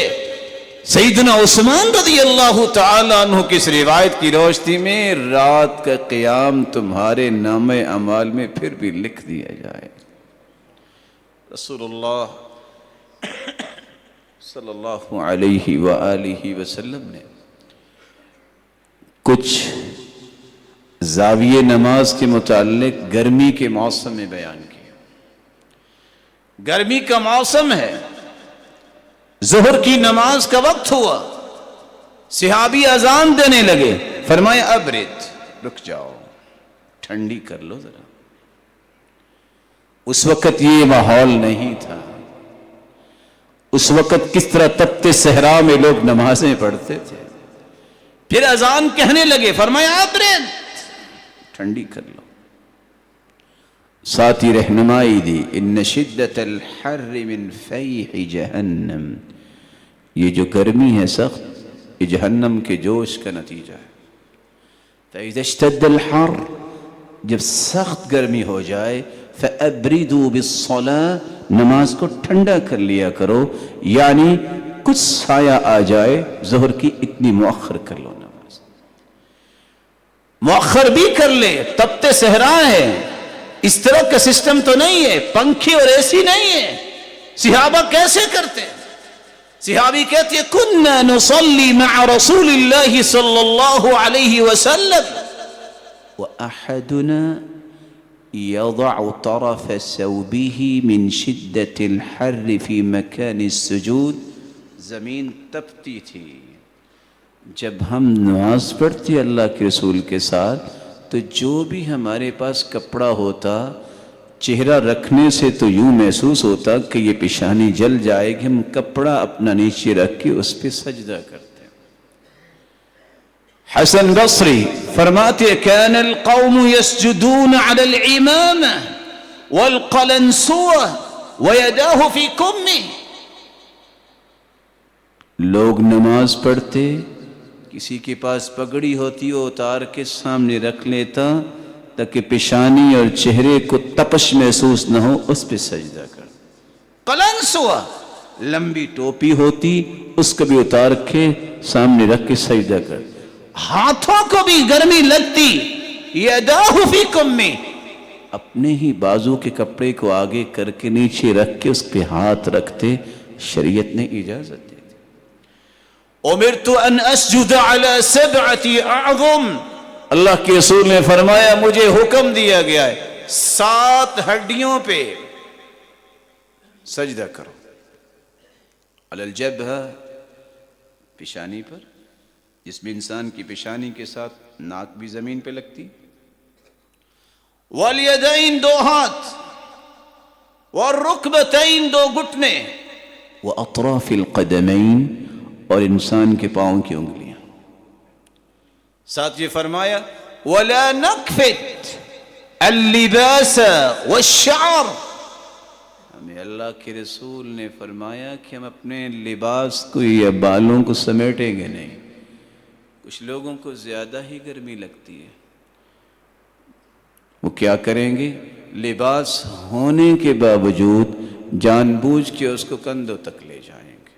سیدنا عثمان رضی اللہ تعالیٰ عنہ کی اس روایت کی روشنی میں رات کا قیام تمہارے نام اعمال میں پھر بھی لکھ دیا جائے. رسول اللہ صلی اللہ علیہ وآلہ وسلم نے کچھ زاویہ نماز کے متعلق گرمی کے موسم میں بیان کیا. گرمی کا موسم ہے، ظہر کی نماز کا وقت ہوا، صحابی اذان دینے لگے، فرمایا ابرد، رک جاؤ، ٹھنڈی کر لو ذرا. اس وقت یہ ماحول نہیں تھا. اس وقت کس طرح تپتے صحرا میں لوگ نمازیں پڑھتے تھے. پھر اذان کہنے لگے، فرمایا ابرد، ٹھنڈی کر لو. ساتھ ہی رہنمائی دی، ان شدت الحر من فیح جہنم، یہ جو گرمی ہے سخت یہ جہنم کے جوش کا نتیجہ ہے. فاذا اشتد الحر، جب سخت گرمی ہو جائے، فابردوا بالصلاة، نماز کو ٹھنڈا کر لیا کرو. یعنی کچھ سایہ آ جائے ظہر کی اتنی مؤخر کر لو نماز. مؤخر بھی کر لے، تپتے صحرا ہے، اس طرح کا سسٹم تو نہیں ہے، پنکھے اور اے سی نہیں ہے. صحابہ کیسے کرتے؟ صحابی کہتے ہیں کننا نصلی مع رسول اللہ صلی اللہ علیہ وسلم وأحدنا يضع طرف ثوبه من شدة الحر في مكان السجود. زمین تپتی تھی، جب ہم نماز پڑھتے اللہ کے رسول کے ساتھ تو جو بھی ہمارے پاس کپڑا ہوتا چہرہ رکھنے سے تو یوں محسوس ہوتا کہ یہ پیشانی جل جائے گی، ہم کپڑا اپنا نیچے رکھ کے اس پہ سجدہ کرتے. حسن بصری فرماتے كان القوم يسجدون على العمامة والقلنسوة ويداه في كمه. لوگ نماز پڑھتے، کسی کے پاس پگڑی ہوتی وہ اتار کے سامنے رکھ لیتا تاکہ پیشانی اور چہرے کو تپش محسوس نہ ہو، اس پہ سجدہ کر. قلنسوة، لمبی ٹوپی ہوتی اس کو بھی اتار کے سامنے رکھ کے سجدہ کر. ہاتھوں کو بھی گرمی لگتی، یداہ فی کمہ، اپنے ہی بازو کے کپڑے کو آگے کر کے نیچے رکھ کے اس پہ ہاتھ رکھتے. شریعت نے اجازت دی. امرت ان اسجد علی 7 اعظم، اللہ کے رسول نے فرمایا مجھے حکم دیا گیا ہے 7 ہڈیوں پہ سجدہ کرو. علی الجبہہ، پیشانی پر، جس میں انسان کی پیشانی کے ساتھ ناک بھی زمین پہ لگتی. والیدین، 2 ہاتھ، والرکبتین، 2 گھٹنے، واطراف القدمین، اور انسان کے پاؤں کی انگلیاں. ساتھ یہ فرمایا وَلَا نَكْفِتْ اللِّبَاسَ وَالشَّعْرَ، ہمیں اللہ کے رسول نے فرمایا کہ ہم اپنے لباس کو یا بالوں کو سمیٹیں گے نہیں۔ کچھ لوگوں کو زیادہ ہی گرمی لگتی ہے، وہ کیا کریں گے؟ لباس ہونے کے باوجود جان بوجھ کے اس کو کندھوں تک لے جائیں گے۔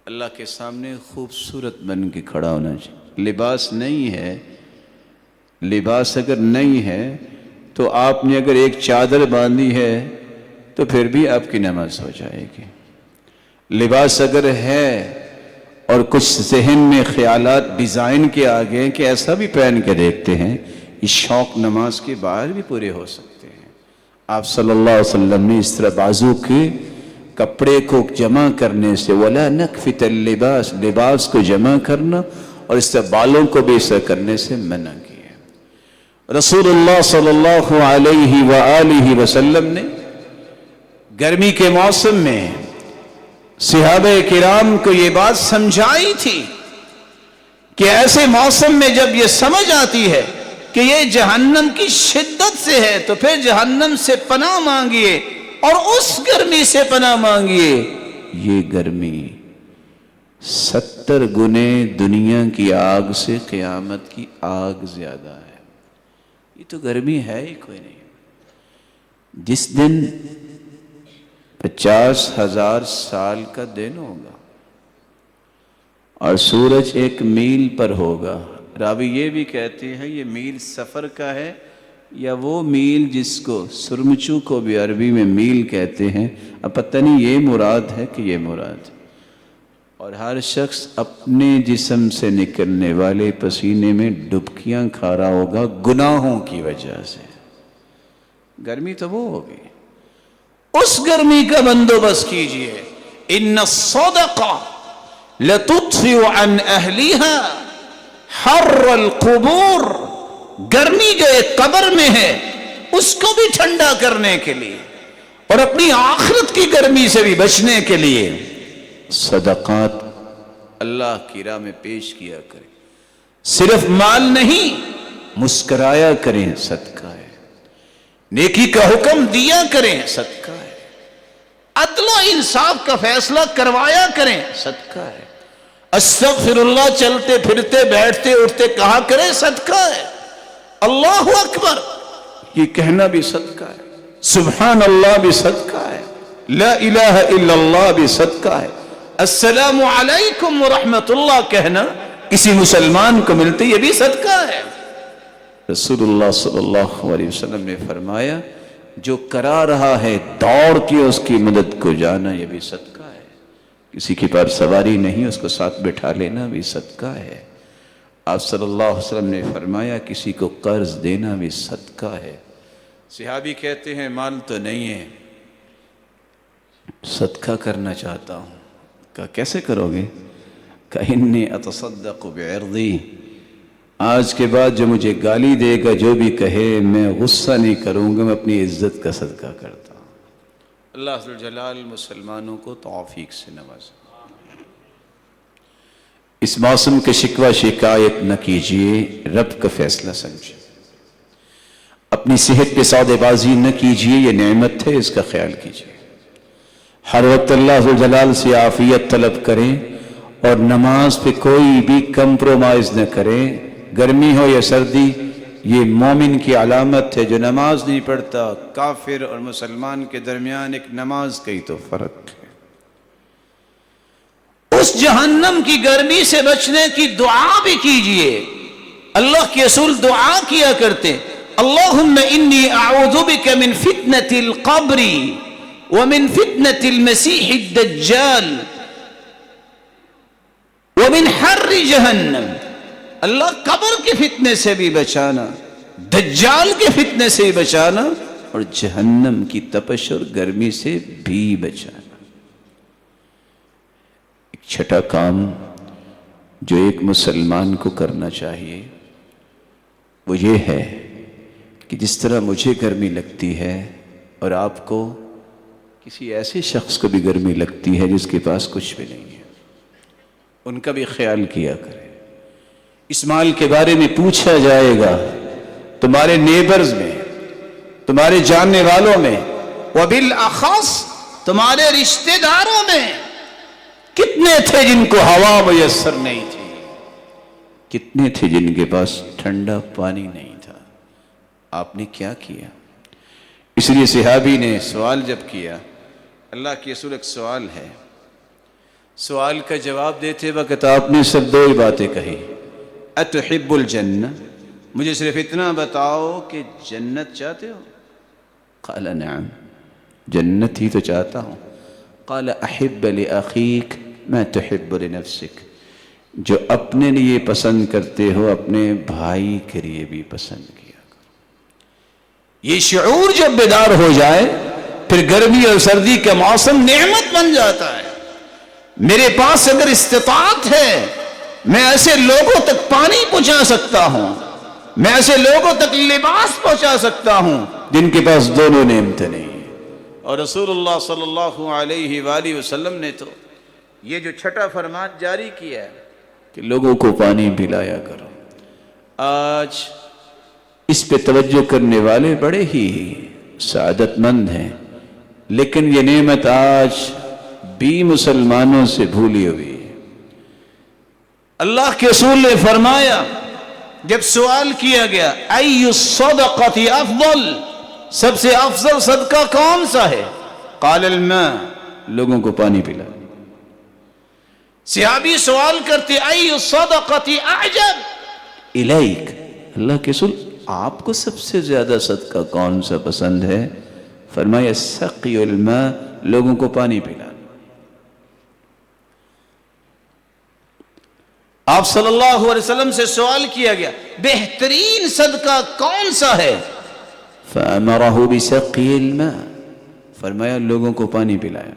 اللہ کے سامنے خوبصورت بن کے کھڑا ہونا چاہیے۔ لباس نہیں ہے، لباس اگر نہیں ہے تو آپ نے اگر ایک چادر باندھی ہے تو پھر بھی آپ کی نماز ہو جائے گی۔ لباس اگر ہے اور کچھ ذہن میں خیالات ڈیزائن کے آگے کہ ایسا بھی پہن کے دیکھتے ہیں، یہ شوق نماز کے باہر بھی پورے ہو سکتے ہیں۔ آپ صلی اللہ علیہ وسلم نے اس طرح بازو کے کپڑے کو جمع کرنے سے وَلَا نَكْفِتَ اللِّبَاسِ، لباس کو جمع کرنا اور اس طرح بالوں کو بھی ایسا کرنے سے منع کیا۔ رسول اللہ صلی اللہ علیہ وآلہ وسلم نے گرمی کے موسم میں صحابہ کرام کو یہ بات سمجھائی تھی کہ ایسے موسم میں جب یہ سمجھ آتی ہے کہ یہ جہنم کی شدت سے ہے تو پھر جہنم سے پناہ مانگیے اور اس گرمی سے پناہ مانگیے۔ یہ گرمی 70 گنے دنیا کی آگ سے قیامت کی آگ زیادہ ہے۔ یہ تو گرمی ہے ہی کوئی نہیں۔ جس دن 50,000 سال کا دن ہوگا اور سورج 1 میل پر ہوگا، راوی یہ بھی کہتے ہیں یہ میل سفر کا ہے یا وہ میل جس کو سرمچو کو بھی عربی میں میل کہتے ہیں، اب پتہ نہیں یہ مراد ہے کہ یہ مراد ہے۔ اور ہر شخص اپنے جسم سے نکلنے والے پسینے میں ڈبکیاں کھا رہا ہوگا گناہوں کی وجہ سے۔ گرمی تو وہ ہوگی، اس گرمی کا بندوبست کیجئے۔ ان الصدقہ لتطفئ عن اہلیہا حر القبور، گرمی جو ایک قبر میں ہے اس کو بھی ٹھنڈا کرنے کے لیے اور اپنی آخرت کی گرمی سے بھی بچنے کے لیے صدقات اللہ کی راہ میں پیش کیا کریں۔ صرف مال نہیں، مسکرایا کریں، صدقہ ہے۔ نیکی کا حکم دیا کریں، صدقہ ہے۔ عدل و انصاف کا فیصلہ کروایا کریں، صدقہ ہے۔ استغفر اللہ چلتے پھرتے بیٹھتے اٹھتے کہا کریں، صدقہ ہے۔ اللہ اکبر یہ کہنا بھی صدقہ ہے، سبحان اللہ بھی صدقہ ہے، لا الہ الا اللہ بھی صدقہ ہے، السلام علیکم ورحمت اللہ کہنا کسی مسلمان کو ملتے یہ بھی صدقہ ہے۔ رسول اللہ صلی اللہ علیہ وسلم نے فرمایا جو کرا رہا ہے دوڑ کے اس کی مدد کو جانا یہ بھی صدقہ ہے۔ کسی کے پاس سواری نہیں اس کو ساتھ بٹھا لینا بھی صدقہ ہے۔ آپ صلی اللہ علیہ وسلم نے فرمایا کسی کو قرض دینا بھی صدقہ ہے۔ صحابی کہتے ہیں مال تو نہیں ہے، صدقہ کرنا چاہتا ہوں۔ کہا کیسے کرو گے؟ کہا انی اتصدق بعرضی، آج کے بعد جو مجھے گالی دے گا جو بھی کہے میں غصہ نہیں کروں گا، میں اپنی عزت کا صدقہ کرتا ہوں۔ اللہ ذو الجلال مسلمانوں کو توفیق سے نوازے۔ اس موسم کے شکوہ شکایت نہ کیجیے، رب کا فیصلہ سمجھیں۔ اپنی صحت پہ سودے بازی نہ کیجیے، یہ نعمت ہے، اس کا خیال کیجیے۔ ہر وقت اللہ ذو الجلال سے عافیت طلب کریں اور نماز پہ کوئی بھی کمپرومائز نہ کریں، گرمی ہو یا سردی۔ یہ مومن کی علامت ہے، جو نماز نہیں پڑھتا کافر اور مسلمان کے درمیان ایک نماز کا ہی تو فرق ہے۔ اس جہنم کی گرمی سے بچنے کی دعا بھی کیجئے۔ اللہ کے رسول دعا کیا کرتے اللہم انی اعوذ بک من فتنة القبر ومن فتنة المسیح الدجال ومن حر جہنم، اللہ قبر کے فتنے سے بھی بچانا، دجال کے فتنے سے بھی بچانا اور جہنم کی تپش اور گرمی سے بھی بچانا۔ ایک چھٹا کام جو ایک مسلمان کو کرنا چاہیے وہ یہ ہے کہ جس طرح مجھے گرمی لگتی ہے اور آپ کو کسی ایسے شخص کو بھی گرمی لگتی ہے جس کے پاس کچھ بھی نہیں ہے، ان کا بھی خیال کیا کریں۔ اس مال کے بارے میں پوچھا جائے گا تمہارے نیبرز میں، تمہارے جاننے والوں میں، وبالاخص تمہارے رشتہ داروں میں کتنے تھے جن کو ہوا میسر نہیں تھی، کتنے تھے جن کے پاس ٹھنڈا پانی نہیں تھا؟ آپ نے کیا کیا؟ اس لیے صحابی نے سوال جب کیا، اللہ کے رسول ایک سوال ہے، سوال کا جواب دیتے وقت آپ نے صرف دو ہی باتیں کہی، اتحب الجنہ، مجھے صرف اتنا بتاؤ کہ جنت چاہتے ہو؟ قال نعم، جنت ہی تو چاہتا ہوں۔ قال احب لأخیک ما تحب لنفسک، جو اپنے لیے پسند کرتے ہو اپنے بھائی کے لیے بھی پسند کیا کرو۔ یہ شعور جب بیدار ہو جائے پھر گرمی اور سردی کا موسم نعمت بن جاتا ہے۔ میرے پاس اگر استطاعت ہے میں ایسے لوگوں تک پانی پہنچا سکتا ہوں، میں ایسے لوگوں تک لباس پہنچا سکتا ہوں جن کے پاس دونوں نعمتیں نہیں ہیں۔ اور رسول اللہ صلی اللہ علیہ وآلہ وسلم نے تو یہ جو چھٹا فرمان جاری کیا ہے کہ لوگوں کو پانی پلایا کرو۔ آج اس پہ توجہ کرنے والے بڑے ہی سعادت مند ہیں، لیکن یہ نعمت آج بھی مسلمانوں سے بھولی ہوئی ہے۔ اللہ کے رسول نے فرمایا جب سوال کیا گیا ای الصدقۃ افضل، سب سے افضل صدقہ کون سا ہے؟ قال الماء، لوگوں کو پانی پلا۔ صحابی سوال کرتے ای الصدقۃ اعجب الیک، اللہ کے رسول آپ کو سب سے زیادہ صدقہ کون سا پسند ہے؟ فرمایا سقی الماء، لوگوں کو پانی پلانا۔ آپ صلی اللہ علیہ وسلم سے سوال کیا گیا بہترین صدقہ کون سا ہے؟ فَأَمَرَهُ بِسَقِّ الْمَاءِ، فرمایا لوگوں کو پانی پلایا۔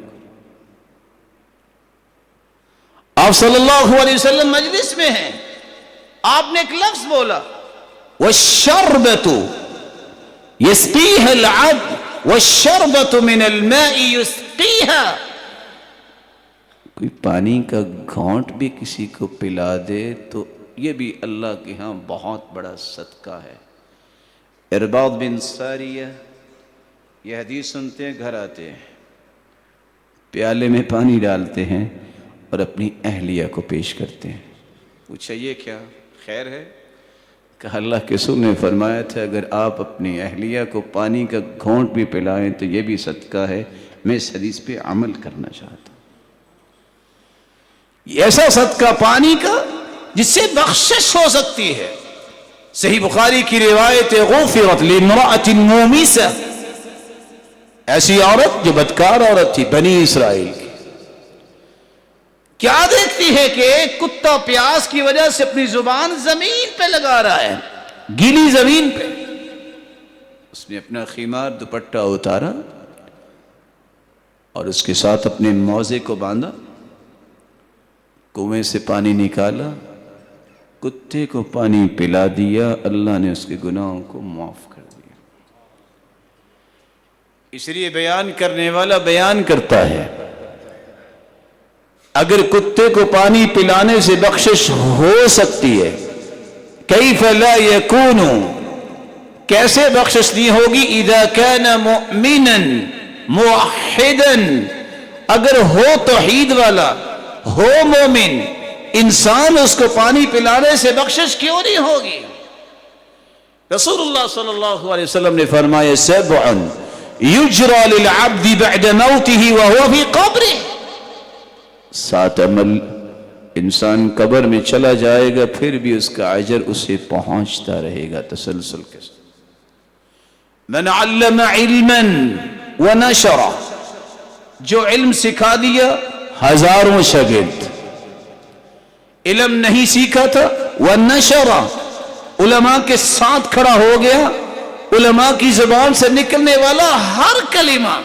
آپ صلی اللہ علیہ وسلم مجلس میں ہیں، آپ نے ایک لفظ بولا وَالشَّرْبَةُ يَسْقِيهَا الْعَبْدُ وَالشَّرْبَةُ مِنَ الْمَاءِ يُسْقِيهَا، کوئی پانی کا گھونٹ بھی کسی کو پلا دے تو یہ بھی اللہ کے ہاں بہت بڑا صدقہ ہے۔ ارباض بن ساریہ یہ حدیث سنتے ہیں، گھر آتے ہیں، پیالے میں پانی ڈالتے ہیں اور اپنی اہلیہ کو پیش کرتے ہیں۔ پوچھا یہ کیا خیر ہے؟ کہا اللہ کے رسول نے فرمایا تھا اگر آپ اپنی اہلیہ کو پانی کا گھونٹ بھی پلائیں تو یہ بھی صدقہ ہے۔ میں اس حدیث پہ عمل کرنا چاہتا ہوں۔ ایسا صدقہ پانی کا جس سے بخشش ہو سکتی ہے۔ صحیح بخاری کی روایت غفرت لامرأة مومیسہ، ایسی عورت جو بدکار عورت تھی بنی اسرائیل کی، کیا دیکھتی ہے کہ ایک کتا پیاس کی وجہ سے اپنی زبان زمین پہ لگا رہا ہے، گیلی زمین پہ۔ اس نے اپنا خیمار دوپٹہ اتارا اور اس کے ساتھ اپنے موزے کو باندھا، کنویں سے پانی نکالا، کتے کو پانی پلا دیا، اللہ نے اس کے گناہوں کو معاف کر دیا۔ اس لیے بیان کرنے والا بیان کرتا ہے اگر کتے کو پانی پلانے سے بخشش ہو سکتی ہے، کیف لا یکون، کیسے بخشش نہیں ہوگی؟ اذا کان مؤمنا موحدا، اگر ہو توحید والا، ہو مومن انسان، اس کو پانی پلانے سے بخشش کیوں نہیں ہوگی؟ رسول اللہ صلی اللہ علیہ وسلم نے فرمایا سبع یجرى للعبد بعد موته وهو في قبره، 7 عمل انسان قبر میں چلا جائے گا پھر بھی اس کا اجر اسے پہنچتا رہے گا تسلسل کے ساتھ۔ من علم علما ونشر، جو علم سکھا دیا ہزاروں شاگرد، علم نہیں سیکھا تھا ونشر، علماء کے ساتھ کھڑا ہو گیا، علماء کی زبان سے نکلنے والا ہر کلمہ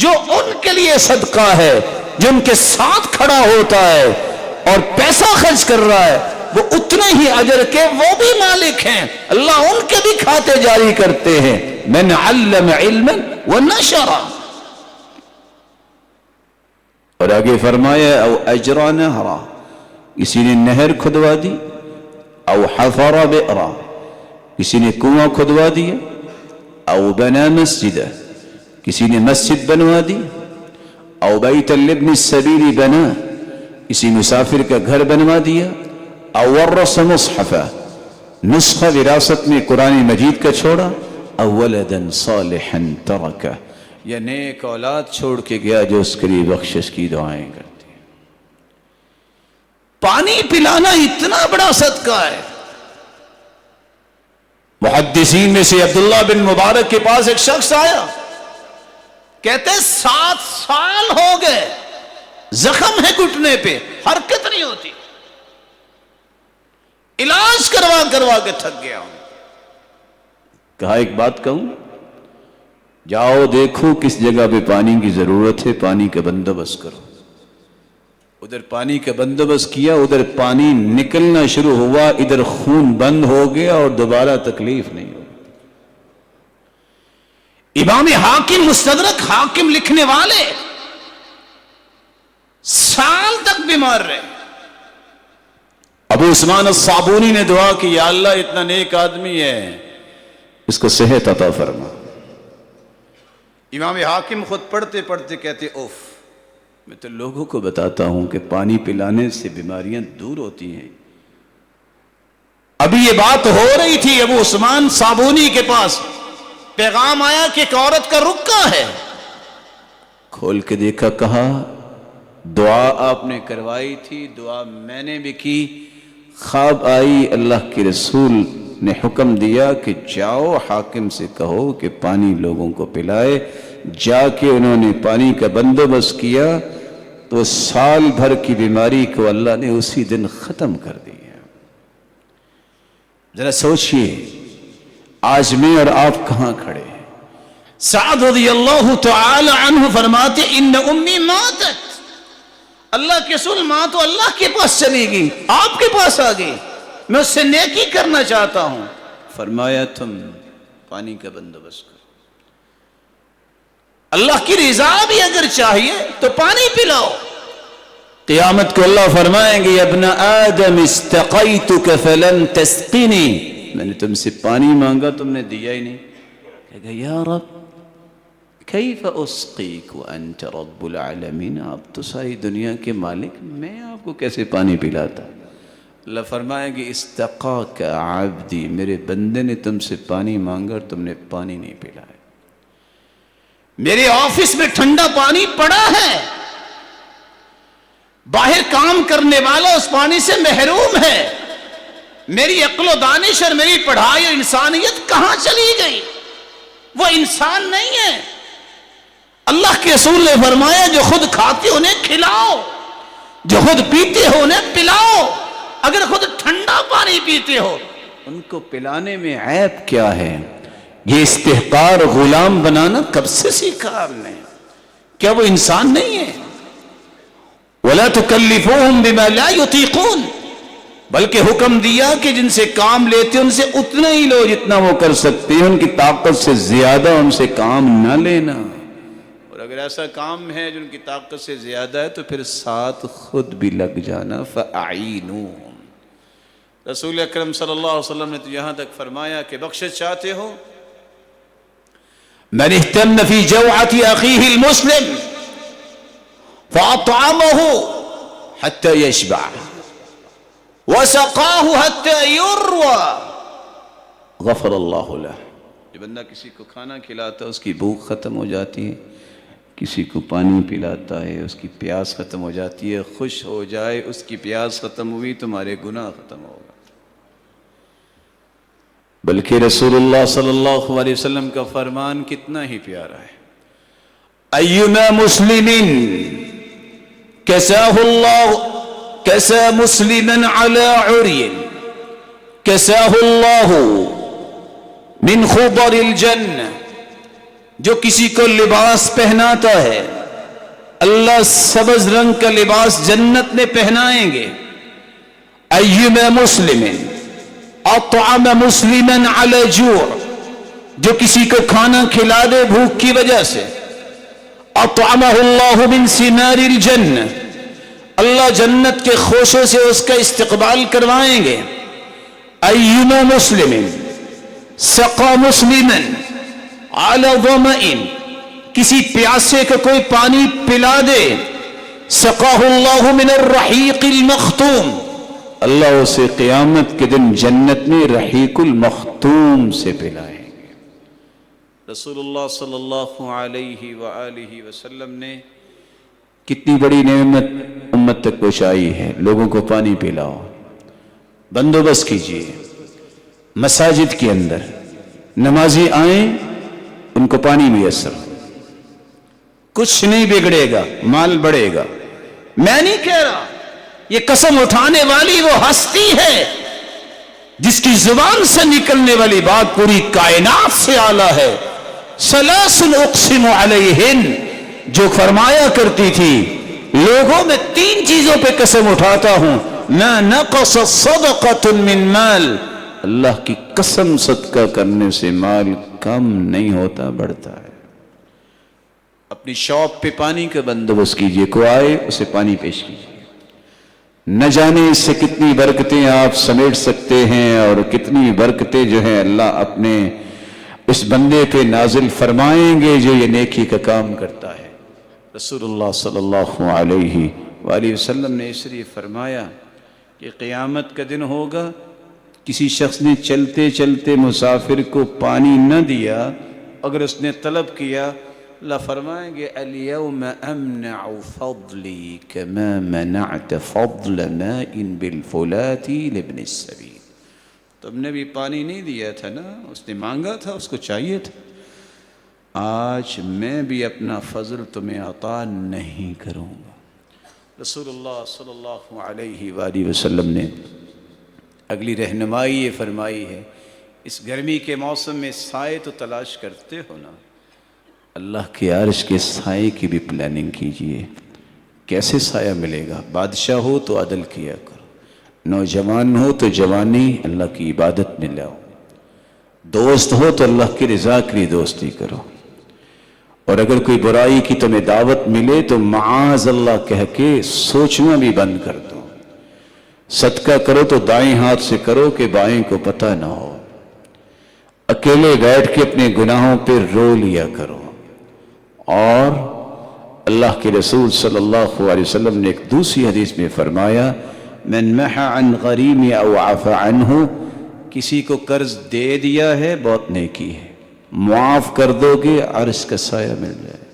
جو ان کے لیے صدقہ ہے، جو ان کے ساتھ کھڑا ہوتا ہے اور پیسہ خرچ کر رہا ہے، وہ اتنے ہی اجر کے وہ بھی مالک ہیں، اللہ ان کے بھی کھاتے جاری کرتے ہیں۔ من علم علما ونشر، اور آگے فرمایا او اجرا نہرا، کسی نے نہر کھدوا دی، او حفر بئرا، کسی نے کنواں کھدوا دیا، او بنا مسجدہ، کسی نے مسجد بنوا دی، او بیت لابن السبیل بنا، کسی مسافر کا گھر بنوا دیا، او ورث مصحفہ، نسخہ وراثت میں قرآن مجید کا چھوڑا، او ولدا صالحا ترکہ، یا نیک اولاد چھوڑ کے گیا جو اس کے لیے بخشش کی دعائیں کرتی ہیں۔ پانی پلانا اتنا بڑا صدقہ ہے۔ محدثین میں سے عبداللہ بن مبارک کے پاس ایک شخص آیا، کہتے 7 سال ہو گئے، زخم ہے گھٹنے پہ، حرکت نہیں ہوتی، علاج کروا کروا کے تھک گیا ہوں۔ کہا ایک بات کہوں، جاؤ دیکھو کس جگہ پہ پانی کی ضرورت ہے، پانی کا بندوبست کرو۔ ادھر پانی کا بندوبست کیا، ادھر پانی نکلنا شروع ہوا، ادھر خون بند ہو گیا اور دوبارہ تکلیف نہیں ہوئی۔ امام حاکم مستدرک حاکم لکھنے والے سال تک بیمار رہے۔ ابو عثمان الصابونی نے دعا کی، یا اللہ اتنا نیک آدمی ہے، اس کو صحت عطا فرما۔ امام حاکم خود پڑھتے پڑھتے کہتے اوف، میں تو لوگوں کو بتاتا ہوں کہ پانی پلانے سے بیماریاں دور ہوتی ہیں۔ ابھی یہ بات ہو رہی تھی، ابو عثمان صابونی کے پاس پیغام آیا کہ ایک عورت کا رکا ہے۔ کھول کے دیکھا، کہا دعا آپ نے کروائی تھی، دعا میں نے بھی کی، خواب آئی، اللہ کے رسول نے حکم دیا کہ جاؤ حاکم سے کہو کہ پانی لوگوں کو پلائے۔ جا کے انہوں نے پانی کا بندوبست کیا تو سال بھر کی بیماری کو اللہ نے اسی دن ختم کر دیا۔ ذرا سوچئے آج میں اور آپ کہاں کھڑے ہیں۔ سعد رضی اللہ تعالی عنہ فرماتے ان امی ماتت، اللہ کے رسول ماں تو اللہ کے پاس چلی گئی، آپ کے پاس آ گئی، میں اس سے نیکی کرنا چاہتا ہوں۔ فرمایا تم پانی کا بندوبست کرو، اللہ کی رضا بھی اگر چاہیے تو پانی پلاؤ۔ قیامت کو اللہ فرمائیں گے ابن آدم استقیتک فلن تسقنی، میں نے تم سے پانی مانگا تم نے دیا ہی نہیں۔ کہے گا یا رب کیف اسقیک وانت رب العالمین، آپ تو ساری دنیا کے مالک، میں آپ کو کیسے پانی پلاتا۔ اللہ فرمائے گی استقاک عبدی، میرے بندے نے تم سے پانی مانگا اور تم نے پانی نہیں پلایا۔ میرے آفس میں ٹھنڈا پانی پڑا ہے، باہر کام کرنے والا اس پانی سے محروم ہے، میری عقل و دانش اور میری پڑھائی اور انسانیت کہاں چلی گئی؟ وہ انسان نہیں ہے۔ اللہ کے رسول نے فرمایا جو خود کھاتے ہو انہیں کھلاؤ، جو خود پیتے ہو انہیں پلاؤ۔ اگر خود ٹھنڈا پانی پیتے ہو ان کو پلانے میں عیب کیا ہے؟ یہ استحقار غلام بنانا کب سے سیکھا ہم نے؟ کیا وہ انسان نہیں ہے؟ وَلَا تُكَلِّفُوهُمْ بِمَا لَا يُطِيقُونَ، بلکہ حکم دیا کہ جن سے کام لیتے ان سے اتنا ہی لو جتنا وہ کر سکتے ہیں، ان کی طاقت سے زیادہ ان سے کام نہ لینا۔ اور اگر ایسا کام ہے جو ان کی طاقت سے زیادہ ہے تو پھر ساتھ خود بھی لگ جانا۔ فَأَعِينُوهُمْ، رسول اکرم صلی اللہ علیہ وسلم نے تو یہاں تک فرمایا کہ بخشش چاہتے ہو، من اهتم في جوعة أخيه المسلم فأطعمه حتى يشبع وسقاه حتى يروى غفر الله له۔ جو بندہ کسی کو کھانا کھلاتا ہے اس کی بھوک ختم ہو جاتی ہے، کسی کو پانی پلاتا ہے اس کی پیاس ختم ہو جاتی ہے، خوش ہو جائے اس کی پیاس ختم ہوئی تمہارے گناہ ختم ہوگا۔ بلکہ رسول اللہ صلی اللہ علیہ وسلم کا فرمان کتنا ہی پیارا ہے، ایما مسلم کساہ اللہ کسا مسلما علی عری کساہ اللہ من خضر الجنہ، جو کسی کو لباس پہناتا ہے اللہ سبز رنگ کا لباس جنت میں پہنائیں گے۔ ایما مسلم اطعم مسلما علی جوع، جو کسی کو کھانا کھلا دے بھوک کی وجہ سے، اطعمہ اللہ من ثمار الجنہ، اللہ جنت کے خوشوں سے اس کا استقبال کروائیں گے۔ ایما مسلم سقا مسلما علی ظمأ، کسی پیاسے کو کوئی پانی پلا دے، سقاہ اللہ من الرحیق المختوم، اللہ اسے قیامت کے دن جنت میں رحیق المختوم سے پلائیں گے۔ رسول اللہ صلی اللہ علیہ وآلہ وسلم نے کتنی بڑی نعمت امت تک پہنچائی ہے، لوگوں کو پانی پلاؤ، بندوبست کیجئے، مساجد کے اندر نمازی آئیں ان کو پانی میسر، کچھ نہیں بگڑے گا، مال بڑھے گا۔ میں نہیں کہہ رہا، یہ قسم اٹھانے والی وہ ہستی ہے جس کی زبان سے نکلنے والی بات پوری کائنات سے اعلیٰ ہے۔ ثلاث اقسم علیہن، جو فرمایا کرتی تھی لوگوں میں تین چیزوں پہ قسم اٹھاتا ہوں، ما نقص صدقۃ من مال، اللہ کی قسم صدقہ کرنے سے مال کم نہیں ہوتا، بڑھتا ہے۔ اپنی شاپ پہ پانی کا بندوبست کیجئے، کوئی آئے اسے پانی پیش کیجئے، نہ جانے اس سے کتنی برکتیں آپ سمیٹ سکتے ہیں اور کتنی برکتیں جو ہیں اللہ اپنے اس بندے پہ نازل فرمائیں گے جو یہ نیکی کا کام کرتا ہے۔ رسول اللہ صلی اللہ علیہ وآلہ وسلم نے اس لیے فرمایا کہ قیامت کا دن ہوگا، کسی شخص نے چلتے چلتے مسافر کو پانی نہ دیا، اگر اس نے طلب کیا، اللہ فرمائیں گے الیوم امنع فضلی کما منعت فضل ماء بالفلات لابن السبیل، تم نے بھی پانی نہیں دیا تھا نا، اس نے مانگا تھا، اس کو چاہیے تھا، آج میں بھی اپنا فضل تمہیں عطا نہیں کروں گا۔ رسول اللہ صلی اللہ علیہ وآلہ وسلم نے اگلی رہنمائی یہ فرمائی ہے، اس گرمی کے موسم میں سائے تو تلاش کرتے ہو نا، اللہ کے عرش کے سائے کی بھی پلاننگ کیجئے، کیسے سایہ ملے گا؟ بادشاہ ہو تو عدل کیا کرو، نوجوان ہو تو جوانی اللہ کی عبادت میں لاؤ، دوست ہو تو اللہ کی رضا کے لیے دوستی کرو، اور اگر کوئی برائی کی تمہیں دعوت ملے تو معاذ اللہ کہہ کے سوچنا بھی بند کر دو، صدقہ کرو تو دائیں ہاتھ سے کرو کہ بائیں کو پتہ نہ ہو، اکیلے بیٹھ کے اپنے گناہوں پہ رو لیا کرو۔ اور اللہ کے رسول صلی اللہ علیہ وسلم نے ایک دوسری حدیث میں فرمایا، من محى عن غریم او عفى عنہ، کسی کو قرض دے دیا ہے بہت نیکی ہے، معاف کر دو گے عرش کا سایہ مل جائے،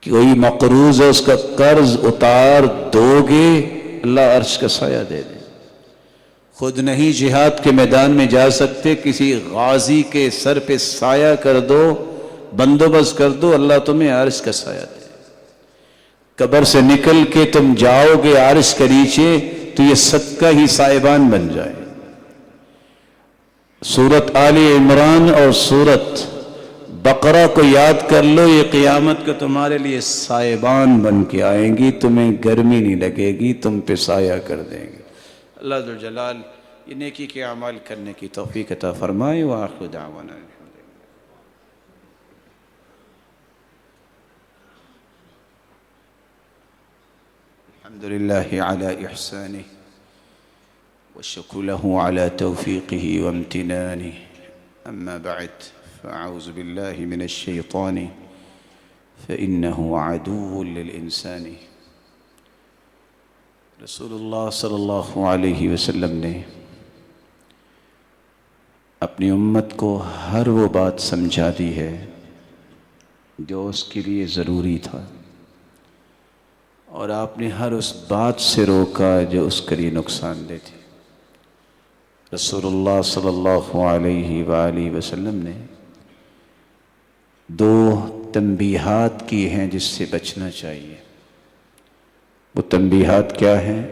کوئی مقروض ہے اس کا قرض اتار دو گے اللہ عرش کا سایہ دے دے۔ خود نہیں جہاد کے میدان میں جا سکتے، کسی غازی کے سر پہ سایہ کر دو، بندوبست کر دو، اللہ تمہیں عرش کا سایہ دے۔ قبر سے نکل کے تم جاؤ گے عرش کے نیچے تو یہ صدقہ ہی سائبان بن جائے۔ سورت آل عمران اور سورت بقرہ کو یاد کر لو، یہ قیامت کا تمہارے لیے سائبان بن کے آئیں گی، تمہیں گرمی نہیں لگے گی، تم پہ سایہ کر دیں گے۔ اللہ ذو الجلال یہ نیکی کے اعمال کرنے کی توفیق عطا فرمائے۔ وآخر دعوانا الحمد لله على إحسانه والشكر له على توفيقه وامتنانه، أما بعد فأعوذ بالله من الشيطان فإنه عدو للإنسان۔ رسول اللہ صلی اللہ علیہ وسلم نے اپنی امت کو ہر وہ بات سمجھا دی ہے جو اس کے لیے ضروری تھا، اور آپ نے ہر اس بات سے روکا جو اس کے لیے نقصان دہ تھی۔ رسول اللہ صلی اللہ علیہ وآلہ وسلم نے دو تنبیہات کی ہیں جس سے بچنا چاہیے۔ وہ تنبیہات کیا ہیں؟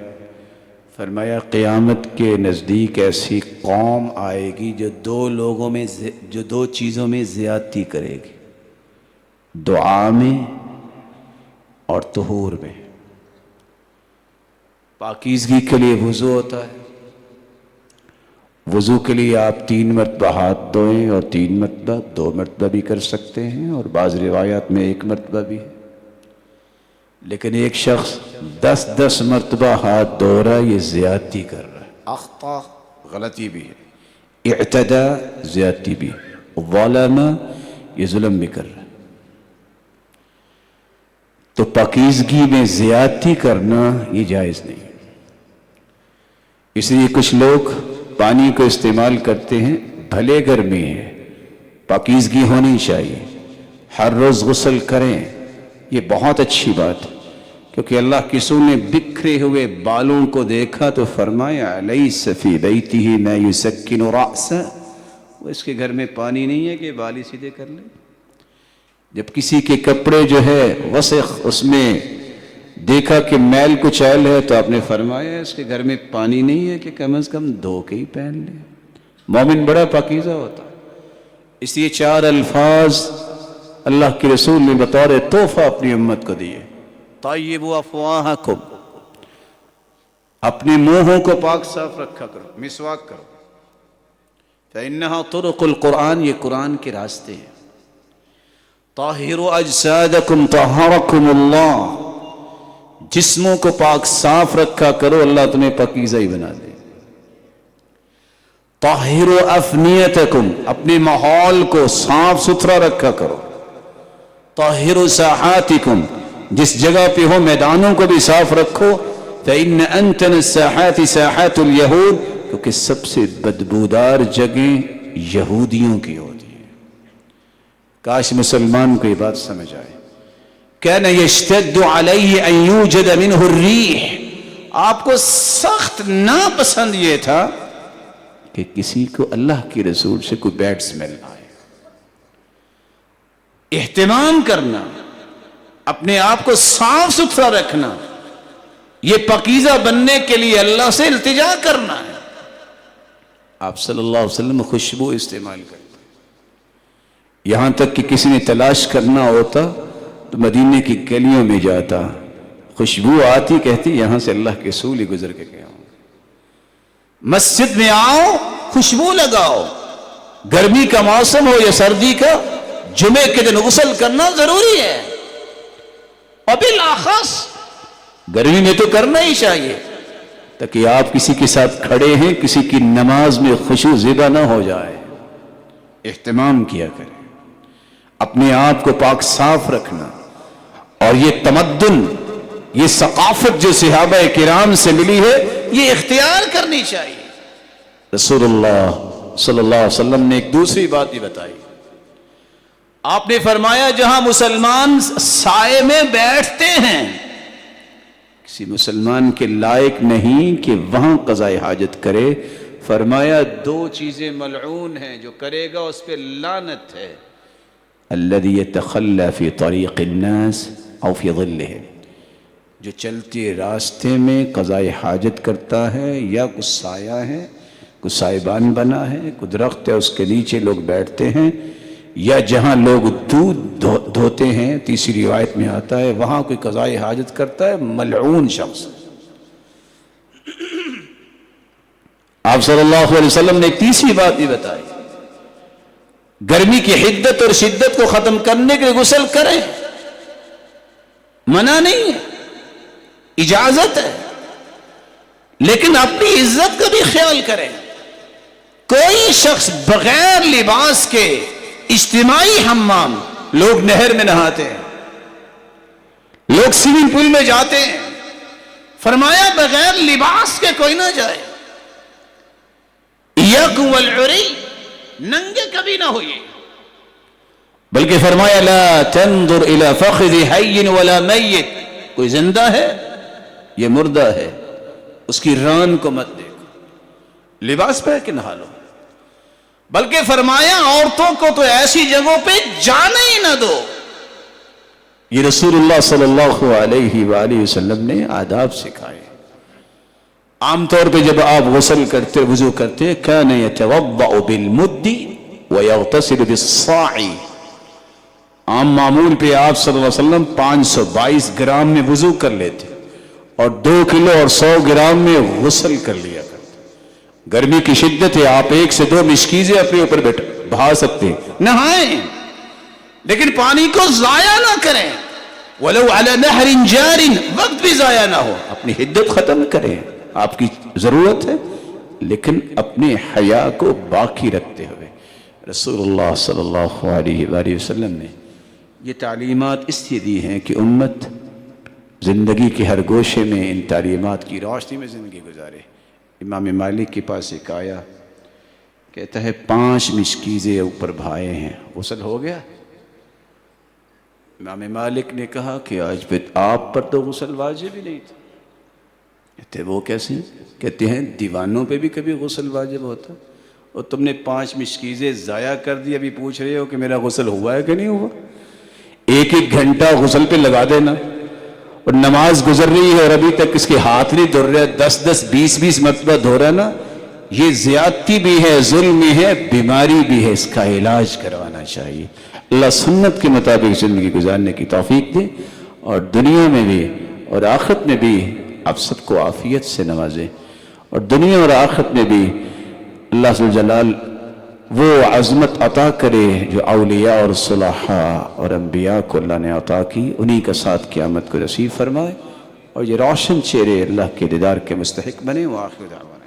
فرمایا قیامت کے نزدیک ایسی قوم آئے گی جو دو چیزوں میں زیادتی کرے گی، دعا میں اور طہور میں۔ پاکیزگی کے لیے وضو ہوتا ہے، وضو کے لیے آپ 3 مرتبہ ہاتھ دھوئیں، اور 3 مرتبہ 2 مرتبہ بھی کر سکتے ہیں، اور بعض روایات میں 1 مرتبہ بھی ہے۔ لیکن ایک شخص 10 مرتبہ ہاتھ دھو رہا ہے، یہ زیادتی کر رہا ہے، اخطا غلطی بھی ہے، اعتدا زیادتی بھی، ظلم یہ ظلم بھی کر رہا ہے۔ تو پاکیزگی میں زیادتی کرنا یہ جائز نہیں ہے۔ اس لیے کچھ لوگ پانی کو استعمال کرتے ہیں، بھلے گرمی ہے، پاکیزگی ہونی چاہیے، ہر روز غسل کریں، یہ بہت اچھی بات ہے، کیونکہ اللہ کے رسول نے بکھرے ہوئے بالوں کو دیکھا تو فرمایا لیس فی بیتہ ما یسکن رأسہ، وہ اس کے گھر میں پانی نہیں ہے کہ بال ہی سیدھے کر لیں۔ جب کسی کے کپڑے جو ہے وسخ، اس میں دیکھا کہ میل کچیل ہے تو آپ نے فرمایا اس کے گھر میں پانی نہیں ہے کہ کم از کم دھو کے ہی پہن لیں۔ مومن بڑا پاکیزہ ہوتا ہے۔ اس لیے 4 الفاظ اللہ کے رسول نے بطور تحفہ اپنی امت کو دیے، طیبوا افواہکم، اپنے منہوں کو پاک صاف رکھا کرو، مسواک کرو، فإنها طرق القرآن، یہ قرآن کے راستے ہیں۔ طاہروا اجسادکم طہرکم اللہ، جسموں کو پاک صاف رکھا کرو، اللہ تمہیں پاکیزہ ہی بنا دے۔ طاہروا افنیتکم، اپنے ماحول کو صاف ستھرا رکھا کرو۔ طاہروا ساحاتکم، جس جگہ پہ ہو میدانوں کو بھی صاف رکھو۔ فإن أنتن الساحات ساحات اليہود، کیونکہ سب سے بدبودار جگہیں یہودیوں کی ہوتی ہیں۔ کاش مسلمان کو یہ بات سمجھ آئے۔ كان يشتد عليه أن يوجد منه الريح، آپ کو سخت ناپسند یہ تھا کہ کسی کو اللہ کے رسول سے کوئی بیڈ سمیل آئے۔ اہتمام کرنا، اپنے آپ کو صاف ستھرا رکھنا، یہ پاکیزہ بننے کے لیے اللہ سے التجا کرنا ہے۔ آپ صلی اللہ علیہ وسلم خوشبو استعمال کرتے، یہاں تک کہ کسی نے تلاش کرنا ہوتا تو مدینے کی گلیوں میں جاتا، خوشبو آتی، کہتی یہاں سے اللہ کے رسول ہی گزر کے گیا ہوں۔ مسجد میں آؤ، خوشبو لگاؤ، گرمی کا موسم ہو یا سردی کا، جمعے کے دن غسل کرنا ضروری ہے، اور بالاخص گرمی میں تو کرنا ہی چاہیے، تاکہ آپ کسی کے ساتھ کھڑے ہیں، کسی کی نماز میں خشوع زدہ نہ ہو جائے۔ اہتمام کیا کریں، اپنے آپ کو پاک صاف رکھنا، اور یہ تمدن، یہ ثقافت جو صحابہ کرام سے ملی ہے، یہ اختیار کرنی چاہیے۔ رسول اللہ صلی اللہ علیہ وسلم نے ایک دوسری بات بھی بتائی، آپ نے فرمایا جہاں مسلمان سائے میں بیٹھتے ہیں، کسی مسلمان کے لائق نہیں کہ وہاں قضاء حاجت کرے، فرمایا 2 چیزیں ملعون ہیں، جو کرے گا اس پہ لعنت ہے۔ الذي يتخلى في طريق الناس او في ظلهم، جو چلتے راستے میں قضاء حاجت کرتا ہے، یا کوئی سایہ ہے، کوئی سائبان بنا ہے، کوئی درخت ہے اس کے نیچے لوگ بیٹھتے ہیں، یا جہاں لوگ دودھ دھوتے ہیں، تیسری روایت میں آتا ہے وہاں کوئی قضاء حاجت کرتا ہے، ملعون شخص۔ آپ صلی اللہ علیہ وسلم نے ایک تیسری بات بھی بتائی، گرمی کی حدت اور شدت کو ختم کرنے کے لیے غسل کریں، منع نہیں ہے، اجازت ہے، لیکن اپنی عزت کا بھی خیال کریں۔ کوئی شخص بغیر لباس کے، اجتماعی حمام، لوگ نہر میں نہاتے ہیں، لوگ سوئمنگ پول میں جاتے ہیں، فرمایا بغیر لباس کے کوئی نہ جائے۔ ایاکم والعری، ننگے کبھی نہ ہوئے، بلکہ فرمایا لا تنظر الى فخذ حی ولا میت، کوئی زندہ ہے یہ مردہ ہے، اس کی ران کو مت دیکھو، لباس پہن کے نہا لو، بلکہ فرمایا عورتوں کو تو ایسی جگہوں پہ جانے ہی نہ دو۔ یہ رسول اللہ صلی اللہ علیہ وآلہ وسلم نے آداب سکھائے۔ عام طور پہ جب آپ غسل کرتے، وضو کرتے، کان یتوضأ بالمد ویغتسل بالصاع، عام معمول پہ آپ صلی اللہ علیہ وسلم 522 گرام میں وضو کر لیتے، اور 2 کلو اور 100 گرام میں غسل کر لیا کرتے۔ گرمی کی شدت ہے، آپ 1 سے 2 مشکیزیں اپنے اوپر بہا سکتے ہیں، نہائیں، لیکن پانی کو ضائع نہ کریں، ولو علی نہر جار، وقت بھی ضائع نہ ہو، اپنی حدت ختم کریں، آپ کی ضرورت ہے لیکن اپنے حیا کو باقی رکھتے ہوئے۔ رسول اللہ صلی اللہ علیہ وآلہ وسلم نے یہ تعلیمات اس لیے دی ہیں کہ امت زندگی کے ہر گوشے میں ان تعلیمات کی روشنی میں زندگی گزارے۔ امام مالک کے پاس ایک آیا، کہتا ہے 5 مشکیزیں اوپر بھائے ہیں، غسل ہو گیا؟ امام مالک نے کہا کہ آج پہ آپ پر تو غسل واجب ہی نہیں تھا۔ کہتے وہ کیسے؟ کہتے ہیں دیوانوں پہ بھی کبھی غسل واجب ہوتا، اور تم نے 5 مشکیزیں ضائع کر دی، ابھی پوچھ رہے ہو کہ میرا غسل ہوا ہے کہ نہیں ہوا؟ 1 گھنٹہ غسل پہ لگا دینا، اور نماز گزر رہی ہے اور ابھی تک اس کے ہاتھ نہیں دھو رہے، 10 20 مرتبہ دھو رہا نا، یہ زیادتی بھی ہے، ظلم بھی ہے، بیماری بھی ہے، اس کا علاج کروانا چاہیے۔ اللہ سنت کے مطابق زندگی گزارنے کی توفیق دے، اور دنیا میں بھی اور آخرت میں بھی آپ سب کو عافیت سے نوازے، اور دنیا اور آخرت میں بھی اللہ ذو الجلال وہ عظمت عطا کرے جو اولیاء اور صلحاء اور انبیاء کو اللہ نے عطا کی، انہی کا ساتھ قیامت کو نصیب فرمائے، اور یہ روشن چہرے اللہ کے دیدار کے مستحق بنے۔ وآخر دعوانا